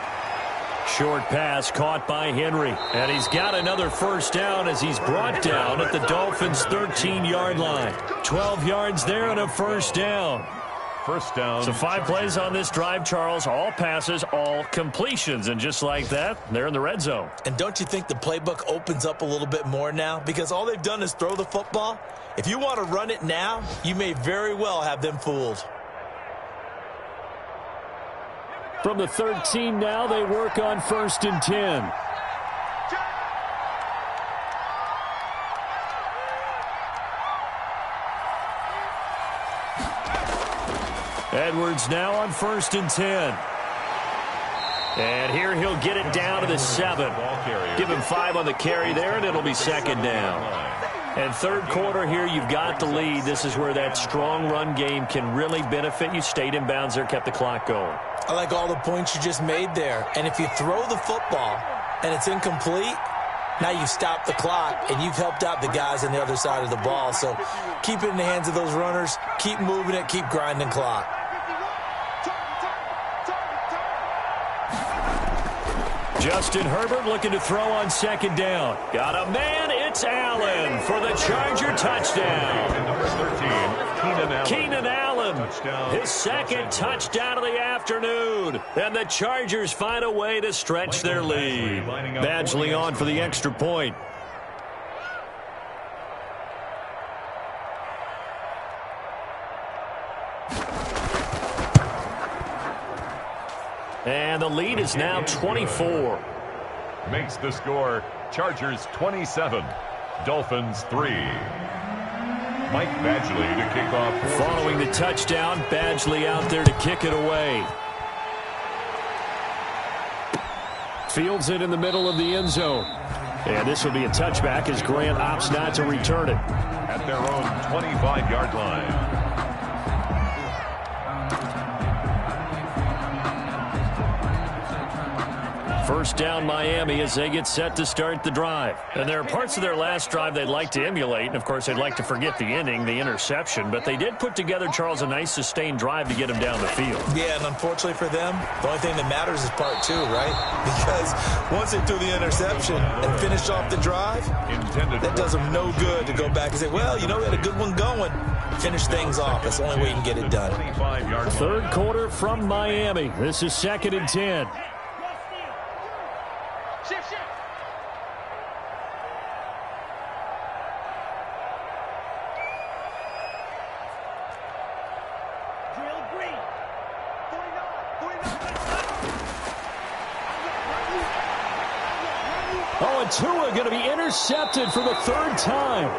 Short pass caught by Henry. And he's got another first down as he's brought down at the Dolphins' 13-yard line. 12 yards there and a first down. First down. So 5 plays on this drive, Charles. All passes, all completions. And just like that, they're in the red zone. And don't you think the playbook opens up a little bit more now? Because all they've done is throw the football. If you want to run it now, you may very well have them fooled. From the 13 now, they work on 1st and 10. Edwards now on 1st and 10. And here he'll get it down to the 7. Give him 5 on the carry there, and it'll be 2nd down. And 3rd quarter here, you've got the lead. This is where that strong run game can really benefit you. Stayed in bounds there, kept the clock going. I like all the points you just made there. And if you throw the football and it's incomplete, Now you've stopped the clock, and you've helped out the guys on the other side of the ball. So keep it in the hands of those runners. Keep moving it. Keep grinding clock. Justin Herbert looking to throw on second down. Got a man. It's Allen for the Charger touchdown. And number 13, Keenan Allen, his second touchdown of the afternoon. And the Chargers find a way to stretch their lead. Badgley on for the extra point. And the lead is now 24. Makes the score Chargers 27, Dolphins 3. Mike Badgley to kick off. Following the touchdown, Badgley out there to kick it away. Fields it in the middle of the end zone. And this will be a touchback as Grant opts not to return it. At their own 25-yard line. First down Miami as they get set to start the drive. And there are parts of their last drive they'd like to emulate. And, of course, they'd like to forget the ending, the interception. But they did put together, Charles, a nice sustained drive to get them down the field. Yeah, and unfortunately for them, the only thing that matters is part two, right? Because once they threw the interception and finished off the drive, that does them no good to go back and say, well, you know, we had a good one going. Finish things off. That's the only way you can get it done. Third quarter from Miami. This is 2nd and 10. Shift. Drill green. 49. Oh, and Tua going to be intercepted for the third time.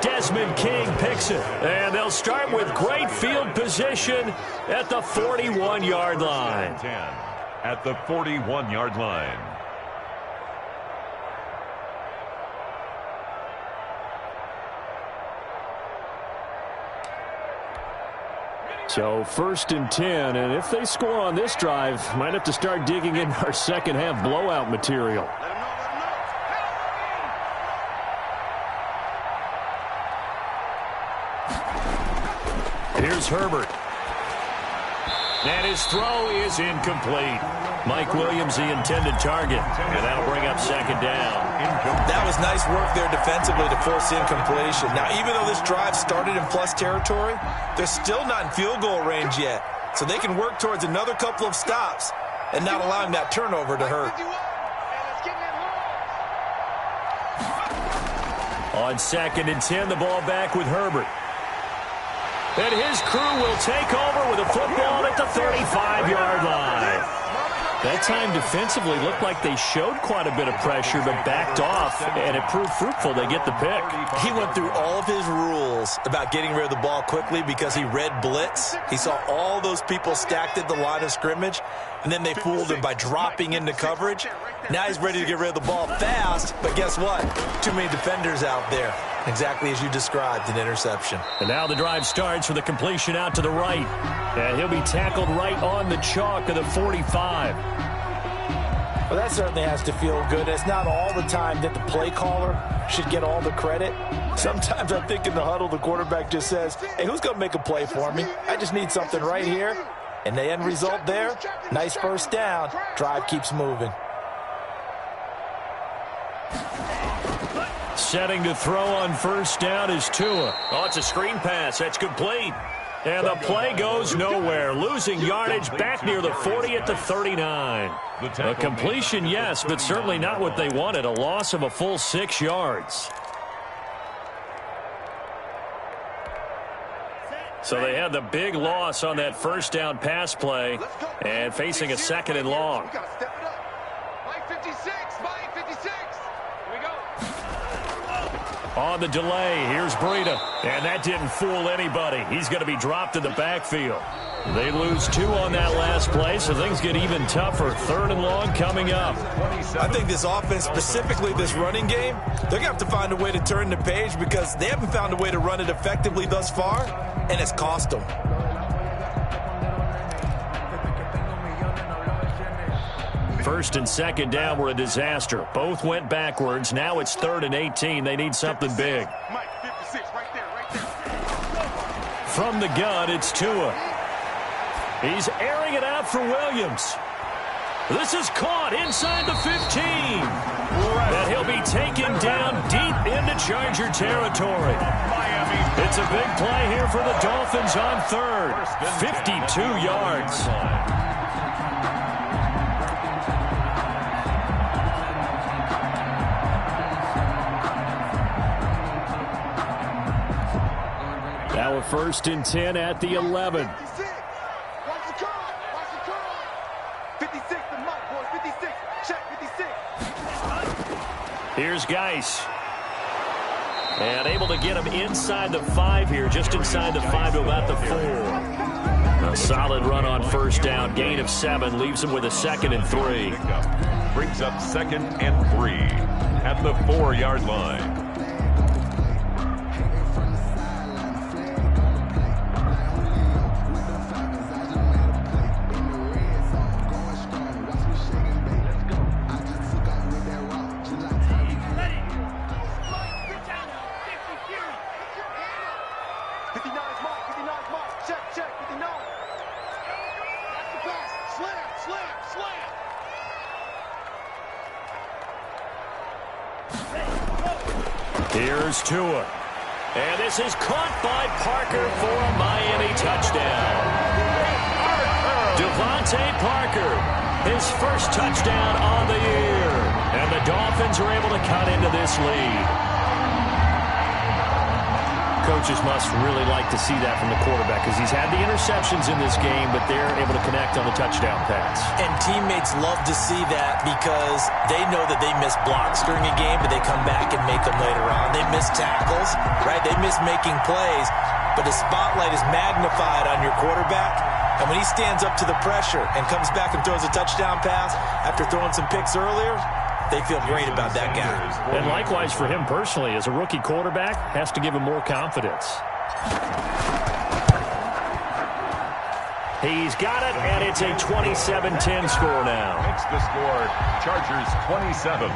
Desmond King picks it. And they'll start with great field position at the 41-yard line. At the 41-yard line. So 1st and 10, and if they score on this drive, might have to start digging in our second half blowout material. Here's Herbert. And his throw is incomplete. Mike Williams, the intended target. And that'll bring up second down. That was nice work there defensively to force incompletion. Now, even though this drive started in plus territory, they're still not in field goal range yet. So they can work towards another couple of stops and not allowing that turnover to hurt. On 2nd and 10, the ball back with Herbert. And his crew will take over with a football at the 35-yard line. That time defensively looked like they showed quite a bit of pressure but backed off, and it proved fruitful. They get the pick. He went through all of his rules about getting rid of the ball quickly because he read blitz. He saw all those people stacked at the line of scrimmage, and then they fooled him by dropping into coverage. Now he's ready to get rid of the ball fast, but guess what? Too many defenders out there. Exactly as you described, an interception. And now the drive starts with a completion out to the right. And he'll be tackled right on the chalk of the 45. Well, that certainly has to feel good. It's not all the time that the play caller should get all the credit. Sometimes I think in the huddle, the quarterback just says, hey, who's going to make a play for me? I just need something right here. And the end result there, nice first down. Drive keeps moving. Setting to throw on first down is Tua. Oh, it's a screen pass. That's complete. And the play goes nowhere. Losing yardage back near the 40 at the 39. A completion, yes, but certainly not what they wanted. A loss of a full 6 yards. So they had the big loss on that first down pass play and facing a 2nd and long. Mike 56. Here we go. On the delay, here's Breida. And that didn't fool anybody. He's going to be dropped in the backfield. They lose 2 on that last play, so things get even tougher. 3rd and long coming up. I think this offense, specifically this running game, they're going to have to find a way to turn the page because they haven't found a way to run it effectively thus far, and it's cost them. First and second down were a disaster. Both went backwards. Now it's 3rd and 18. They need something big. Mike, 56, right there. From the gun, it's Tua. He's airing it out for Williams. This is caught inside the 15. And he'll be taken down deep into Charger territory. It's a big play here for the Dolphins on 3rd. 52 yards. Now a 1st and 10 at the 11. Watch the call. 56 to Mike, boys. 56. Check 56. Here's Geis. And able to get him inside the 5 here, just inside the 5 to about the 4. A solid run on 1st down. Gain of 7 leaves him with a 2nd and 3. Brings up 2nd and 3 at the 4-yard line. Here's Tua. And this is caught by Parker for a Miami touchdown. Devontae Parker, his first touchdown on the year. And the Dolphins are able to cut into this lead. Coaches must really like to see that from the quarterback because he's had the interceptions in this game, but they're able to connect on the touchdown pass. And teammates love to see that because they know that they miss blocks during a game, but they come back and make them later on. They miss tackles, right? They miss making plays, but the spotlight is magnified on your quarterback. And when he stands up to the pressure and comes back and throws a touchdown pass after throwing some picks earlier, they feel great about that guy. And likewise for him personally, as a rookie quarterback, has to give him more confidence. He's got it, and it's a 27-10 score now. Makes the score Chargers 27,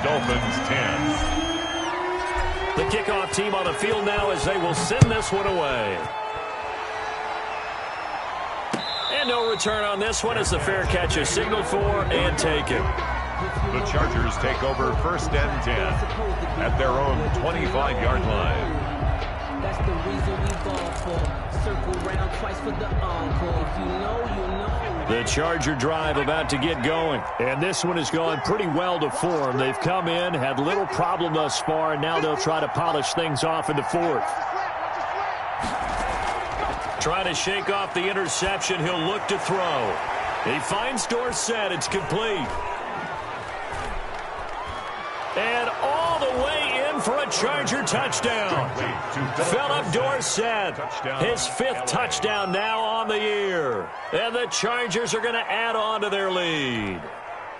Dolphins 10. The kickoff team on the field now as they will send this one away. And no return on this one as the fair catch is signaled for and taken. The Chargers take over 1st and 10 at their own 25-yard line. That's the reason we ball for. Circle round twice for the encore. If you know, you know. The Charger drive about to get going. And this one has gone pretty well to form. They've come in, had little problem thus far, and now they'll try to polish things off in the 4th. Trying to shake off the interception. He'll look to throw. He finds Dorsett. It's complete. And all the way in for a Charger touchdown. Philip Dorsett, his 5th touchdown now on the year. And the Chargers are going to add on to their lead.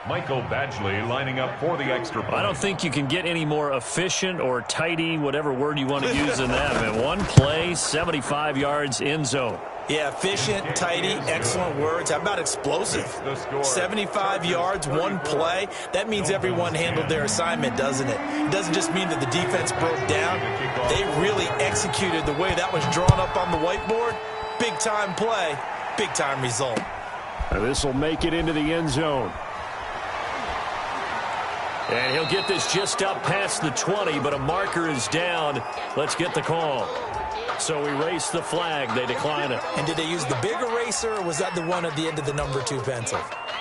Michael Badgley lining up for the extra point. I don't think you can get any more efficient or tidy, whatever word you want to use than that. Man, one play, 75 yards in zone. Yeah, efficient, tidy, excellent words. How about explosive? 75 yards, one play. That means everyone handled their assignment, doesn't it? It doesn't just mean that the defense broke down. They really executed the way that was drawn up on the whiteboard. Big-time play, big-time result. And this will make it into the end zone. And he'll get this just up past the 20, but a marker is down. Let's get the call. So erase the flag. They decline it. And did they use the big eraser, or was that the one at the end of the number 2 pencil?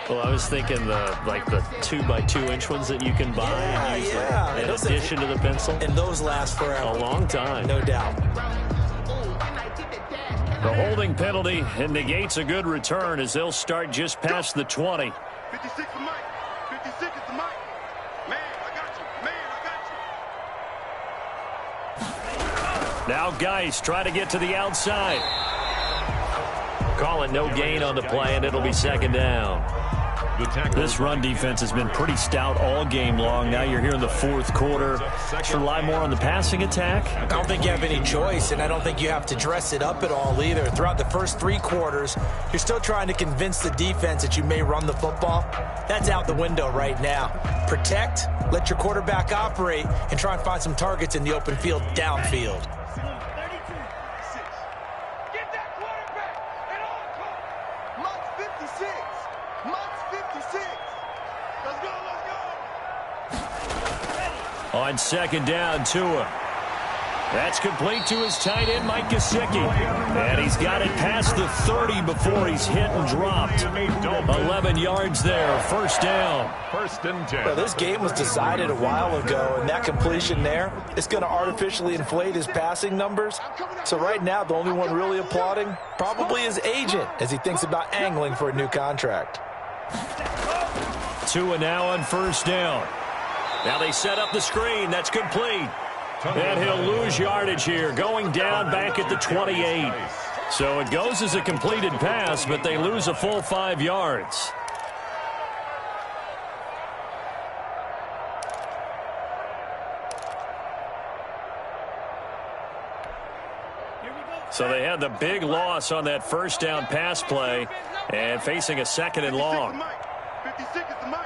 Well, I was thinking the 2x2-inch ones that you can buy and use in addition to the pencil. And those last forever. A long time. No doubt. The holding penalty negates a good return as they'll start just past the 20. 56 to Mike. 56 is to Mike. Man, I got you. Man, I got you. Now Geis try to get to the outside. Call it no gain on the play, and it'll be 2nd down. This run defense has been pretty stout all game long. Now you're here in the fourth quarter. Should rely more on the passing attack? I don't think you have any choice, and I don't think you have to dress it up at all either. Throughout the first 3 quarters, you're still trying to convince the defense that you may run the football. That's out the window right now. Protect, let your quarterback operate, and try and find some targets in the open field downfield. On second down, Tua. That's complete to his tight end, Mike Gesicki. And he's got it past the 30 before he's hit and dropped. 11 yards there, first down. First and 10. Well, this game was decided a while ago, and that completion there is going to artificially inflate his passing numbers. So right now, the only one really applauding probably his agent as he thinks about angling for a new contract. Tua now on first down. Now they set up the screen. That's complete. And he'll lose yardage here, going down back at the 28. So it goes as a completed pass, but they lose a full 5 yards. So they had the big loss on that first down pass play and facing a second and long. 56 is the mic.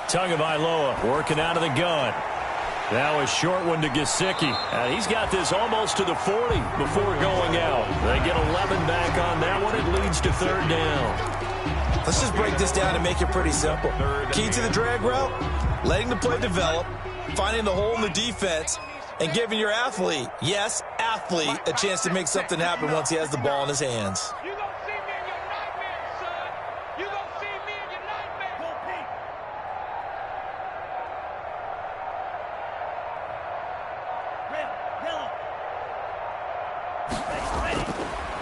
Tagovailoa working out of the gun. Now a short one to Gesicki. He's got this almost to the 40 before going out. They get 11 back on that one. It leads to third down. Let's just break this down and make it pretty simple. Key to the drag route, letting the play develop, finding the hole in the defense, and giving your athlete, yes, athlete, a chance to make something happen once he has the ball in his hands.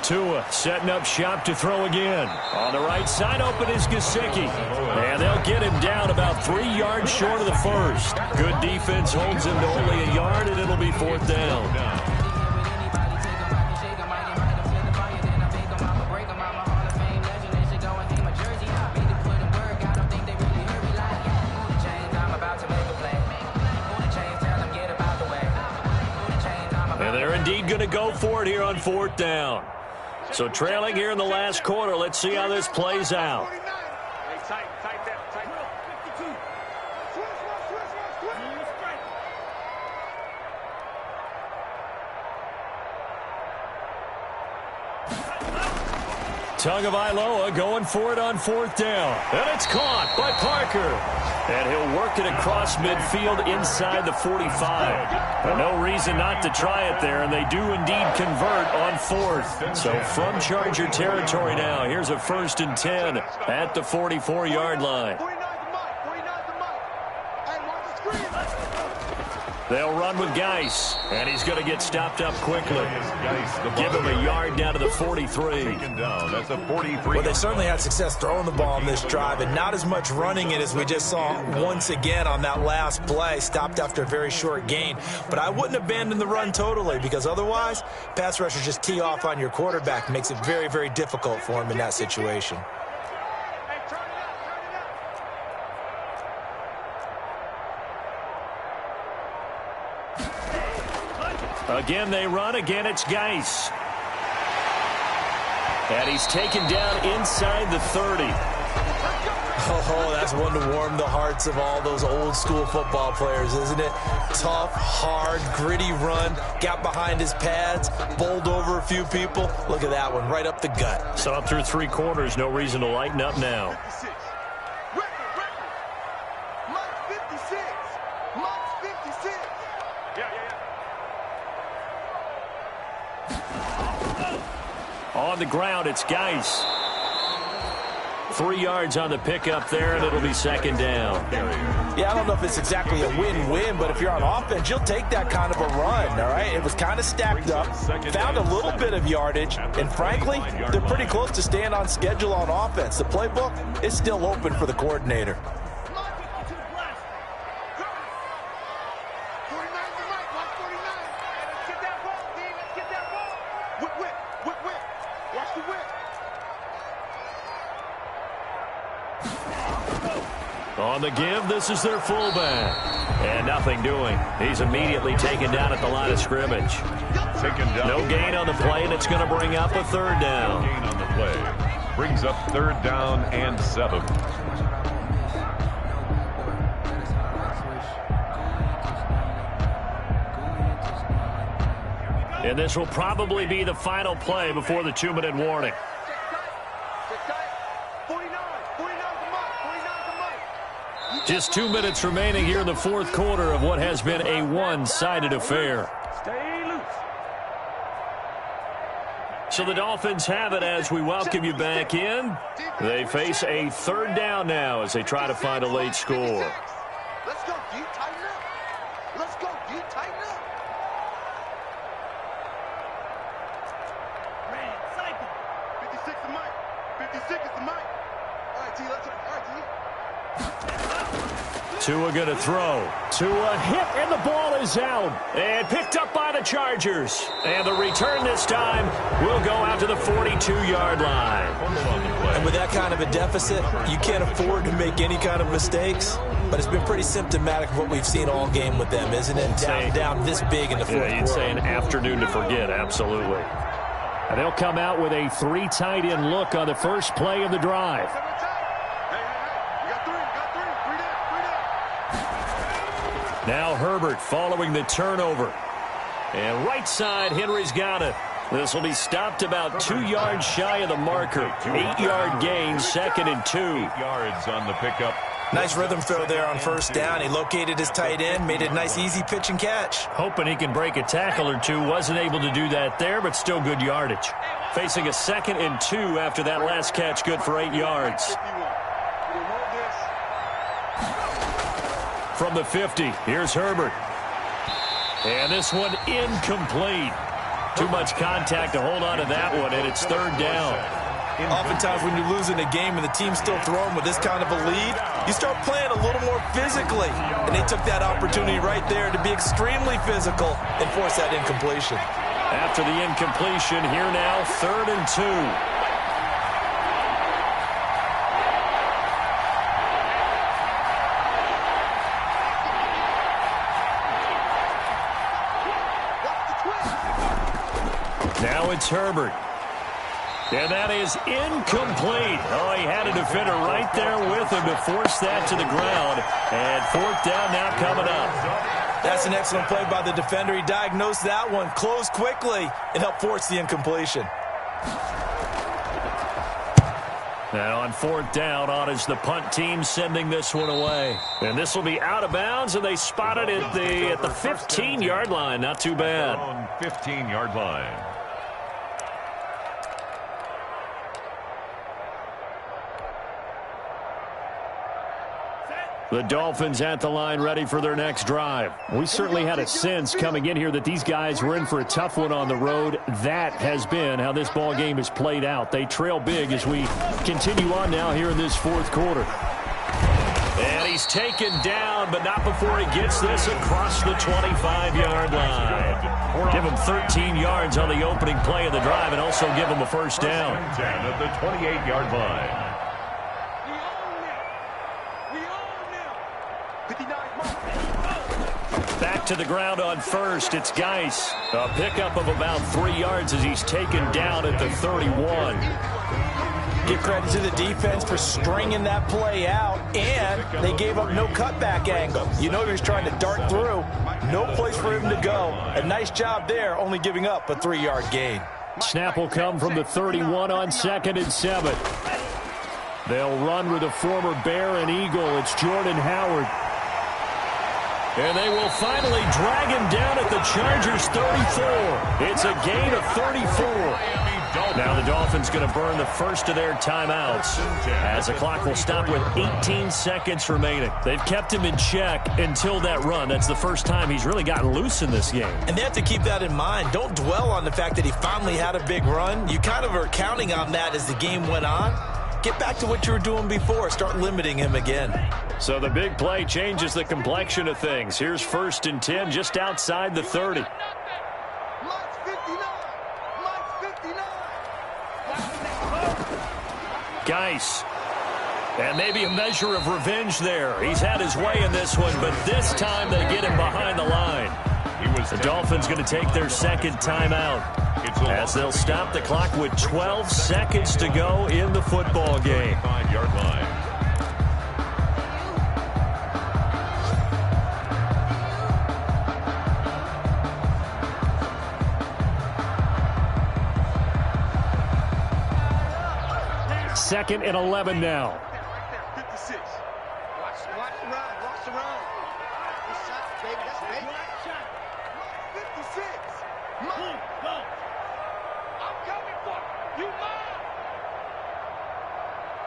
Tua setting up shop to throw again. On the right side, open is Gesicki. And they'll get him down about 3 yards short of the first. Good defense holds him to only a yard, and it'll be fourth down. And they're indeed going to go for it here on fourth down. So trailing here in the last quarter. Let's see how this plays out. Tagovailoa going for it on fourth down. And it's caught by Parker. And he'll work it across midfield inside the 45. No reason not to try it there, and they do indeed convert on fourth. So from Charger territory now, here's a first and 10 at the 44-yard line. They'll run with Geis, and he's going to get stopped up quickly. Give him a yard down to the 43. Well, they certainly had success throwing the ball on this drive, and not as much running it as we just saw once again on that last play, stopped after a very short gain. But I wouldn't abandon the run totally, because otherwise, pass rushers just tee off on your quarterback. Makes it very, very difficult for him in that situation. Again, they run. Again, it's Geis. And he's taken down inside the 30. Oh, that's one to warm the hearts of all those old school football players, isn't it? Tough, hard, gritty run. Got behind his pads, bowled over a few people. Look at that one, right up the gut. So up through 3 quarters, no reason to lighten up now. On the ground, it's Geis. 3 yards on the pickup there, and it'll be second down. Yeah, I don't know if it's exactly a win-win, but if you're on offense, you'll take that kind of a run, all right? It was kind of stacked up, found a little bit of yardage, and frankly, they're pretty close to staying on schedule on offense. The playbook is still open for the coordinator. Watch the On the give, this is their fullback. And nothing doing. He's immediately taken down at the line of scrimmage. Taken down. No gain on the play, and it's going to bring up a third down. No gain on the play. Brings up third down and 7. And this will probably be the final play before the 2-minute warning. Just 2 minutes remaining here in the fourth quarter of what has been a one-sided affair. So the Dolphins have it as we welcome you back in. They face a third down now as they try to find a late score. Let's go, D. Tighten up. Let's go, D. Tighten up. Man, cycle. 56 is Mike. 56 is the Mike. All right, T. Let's go. All right, T. Tua going to throw. Tua hit, and the ball is out. And picked up by the Chargers. And the return this time will go out to the 42-yard line. And with that kind of a deficit, you can't afford to make any kind of mistakes. But it's been pretty symptomatic of what we've seen all game with them, isn't it? Down this big in the fourth quarter. You'd say an afternoon to forget, absolutely. And they'll come out with a 3 tight end look on the first play of the drive. Now Herbert following the turnover. And right side, Henry's got it. This will be stopped about 2 yards shy of the marker. 8-yard gain, 2nd and 2. 8 yards on the pickup. Nice rhythm throw there on first down. He located his tight end, made it a nice, easy pitch and catch. Hoping he can break a tackle or two. Wasn't able to do that there, but still good yardage. Facing a 2nd and 2 after that last catch, good for 8 yards. From the 50, here's Herbert. And this one incomplete. Too much contact to hold on to that one, and it's third down. Oftentimes when you're losing a game and the team's still throwing with this kind of a lead, you start playing a little more physically. And they took that opportunity right there to be extremely physical and force that incompletion. After the incompletion, here now, 3rd and 2. Now it's Herbert. And that is incomplete. Oh, he had a defender right there with him to force that to the ground. And 4th down now coming up. That's an excellent play by the defender. He diagnosed that one, closed quickly, and helped force the incompletion. Now on 4th down, on is the punt team sending this one away. And this will be out of bounds, and they spot it at the 15-yard line. Not too bad. On 15-yard line. The Dolphins at the line ready for their next drive. We certainly had a sense coming in here that these guys were in for a tough one on the road. That has been how this ball game has played out. They trail big as we continue on now here in this fourth quarter. And he's taken down, but not before he gets this across the 25-yard line. Give him 13 yards on the opening play of the drive and also give him a first down. 10 at the 28-yard line. Back to the ground on first. It's Geis. A pickup of about 3 yards as he's taken down at the 31. Give credit to the defense for stringing that play out, and they gave up no cutback angle. You know he was trying to dart through. No place for him to go. A nice job there, only giving up a 3-yard gain. Snap will come from the 31 on 2nd and 7. They'll run with a former Bear and Eagle. It's Jordan Howard. And they will finally drag him down at the Chargers' 34. It's a gain of 34. Now the Dolphins going to burn the first of their timeouts as the clock will stop with 18 seconds remaining. They've kept him in check until that run. That's the first time he's really gotten loose in this game. And they have to keep that in mind. Don't dwell on the fact that he finally had a big run. You kind of are counting on that as the game went on. Get back to what you were doing before. Start limiting him again. So the big play changes the complexion of things. Here's 1st and 10 just outside the 30. Geis And maybe a measure of revenge there. He's had his way in this one, but this time they get him behind the line. The Dolphins going to take their second timeout as they'll stop the clock with 12 seconds to go in the football game. 5-yard line. Second and 11 now. Right there, 56. Watch the run. Watch the run. Good shot, baby. That's baby. 56. Mine. I'm coming for you. Mine.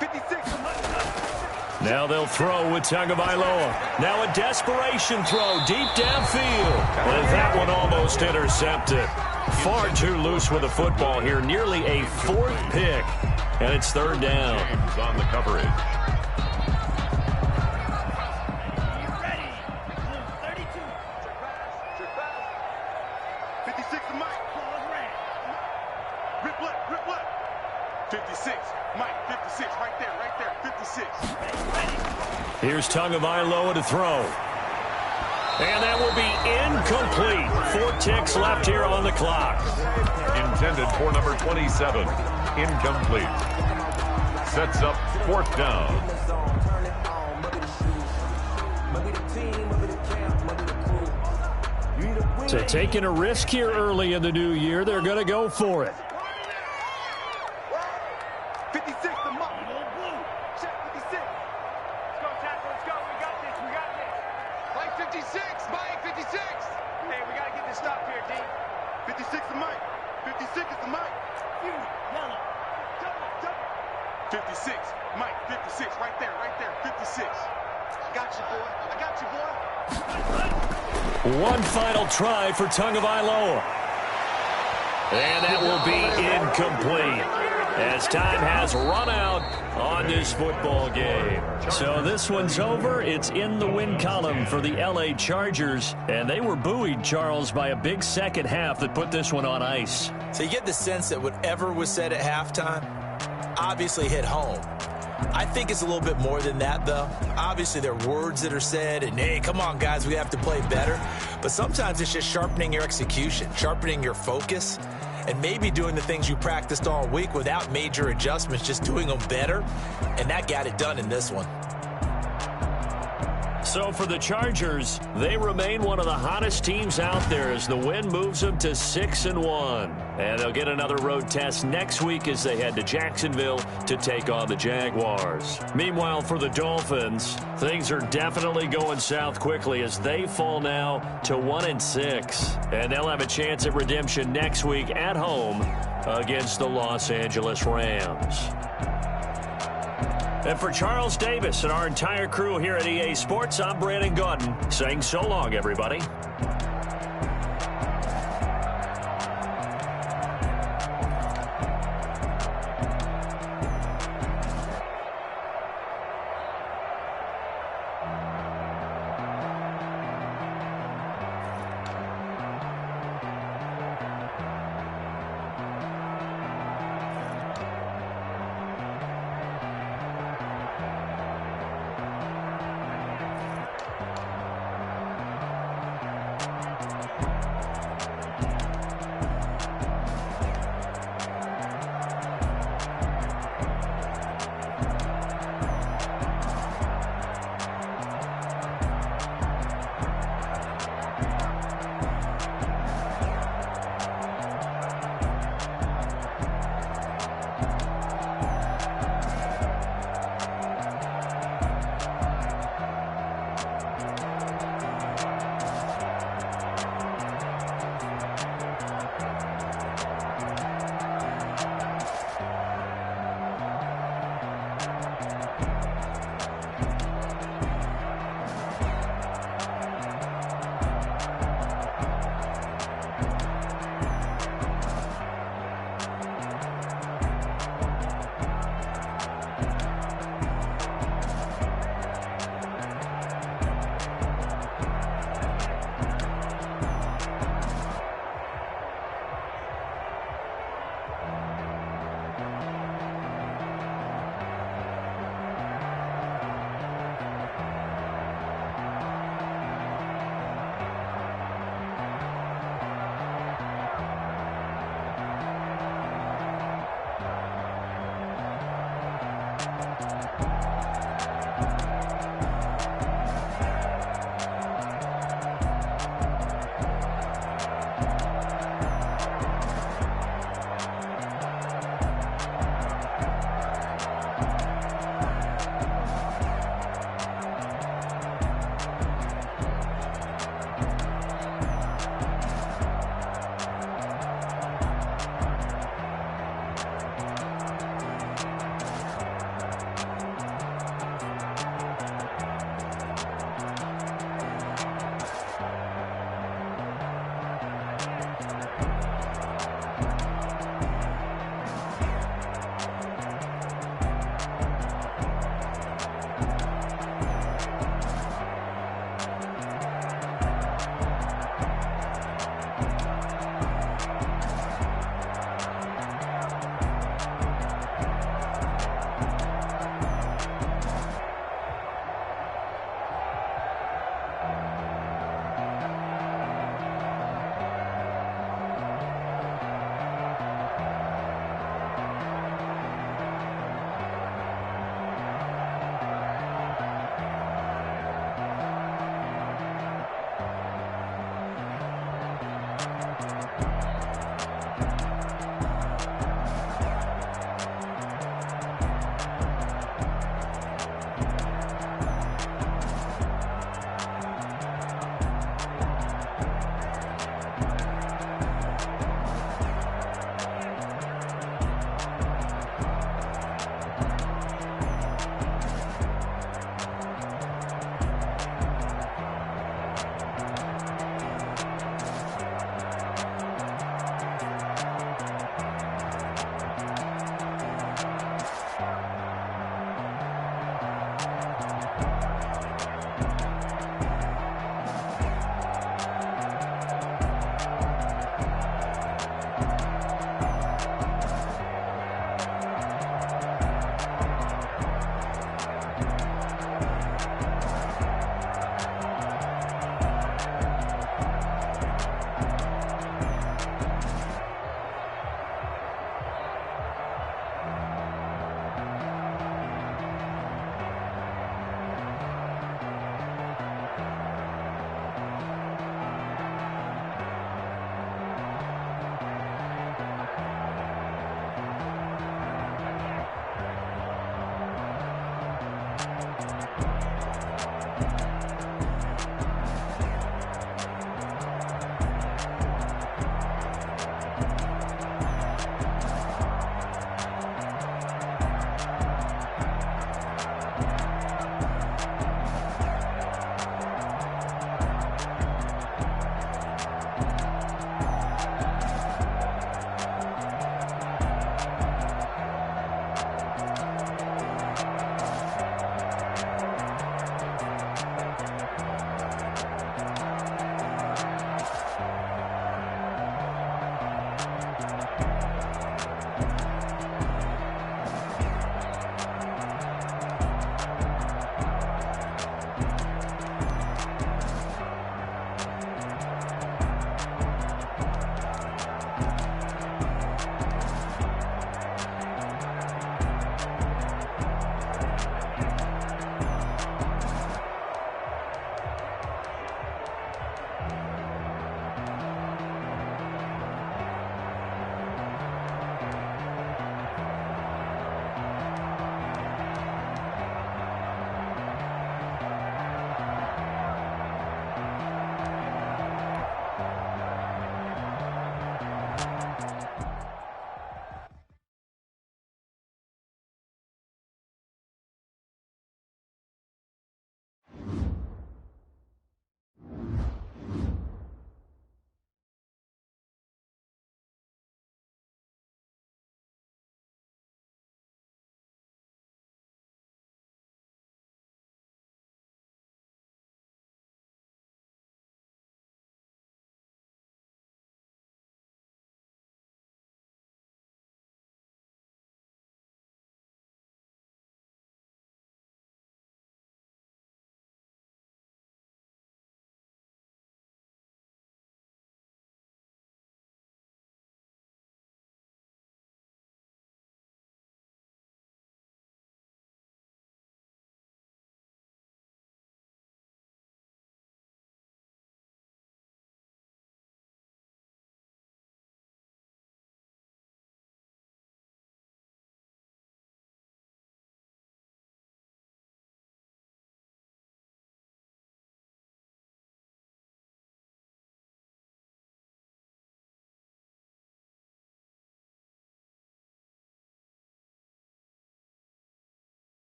56. Now they'll throw with Tagovailoa. Now a desperation throw deep downfield. And that one almost intercepted. Far too loose with the football here. Nearly a fourth pick. And it's third down. James on the coverage. Ready. 32. 56 to Mike. Rip left. 56. Mike, 56. Right there. 56. Here's Tagovailoa to throw. And that will be incomplete. 4 ticks left here on the clock. Intended for number 27. Incomplete. Sets up fourth down. So taking a risk here early in the new year, they're going to go for it. 56 to Mike. Check 56. Let's go, tackle. Let's go. We got this. Mike 56. Mike 56. Hey, we got to get this stop here, D. 56 to Mike. 56 is to Mike. 56. Mike, 56. Right there. 56. I got you, boy. One final try for Tagovailoa. And that will be incomplete as time has run out on this football game. So this one's over. It's in the win column for the LA Chargers. And they were buoyed, Charles, by a big second half that put this one on ice. So you get the sense that whatever was said at halftime obviously hit home. I think it's a little bit more than that, though. Obviously, there are words that are said, and, hey, come on, guys, we have to play better. But sometimes it's just sharpening your execution, sharpening your focus, and maybe doing the things you practiced all week without major adjustments, just doing them better. And that got it done in this one. So for the Chargers, they remain one of the hottest teams out there as the win moves them to 6-1. And they'll get another road test next week as they head to Jacksonville to take on the Jaguars. Meanwhile, for the Dolphins, things are definitely going south quickly as they fall now to 1-6. And they'll have a chance at redemption next week at home against the Los Angeles Rams. And for Charles Davis and our entire crew here at EA Sports, I'm Brandon Gordon saying so long, everybody.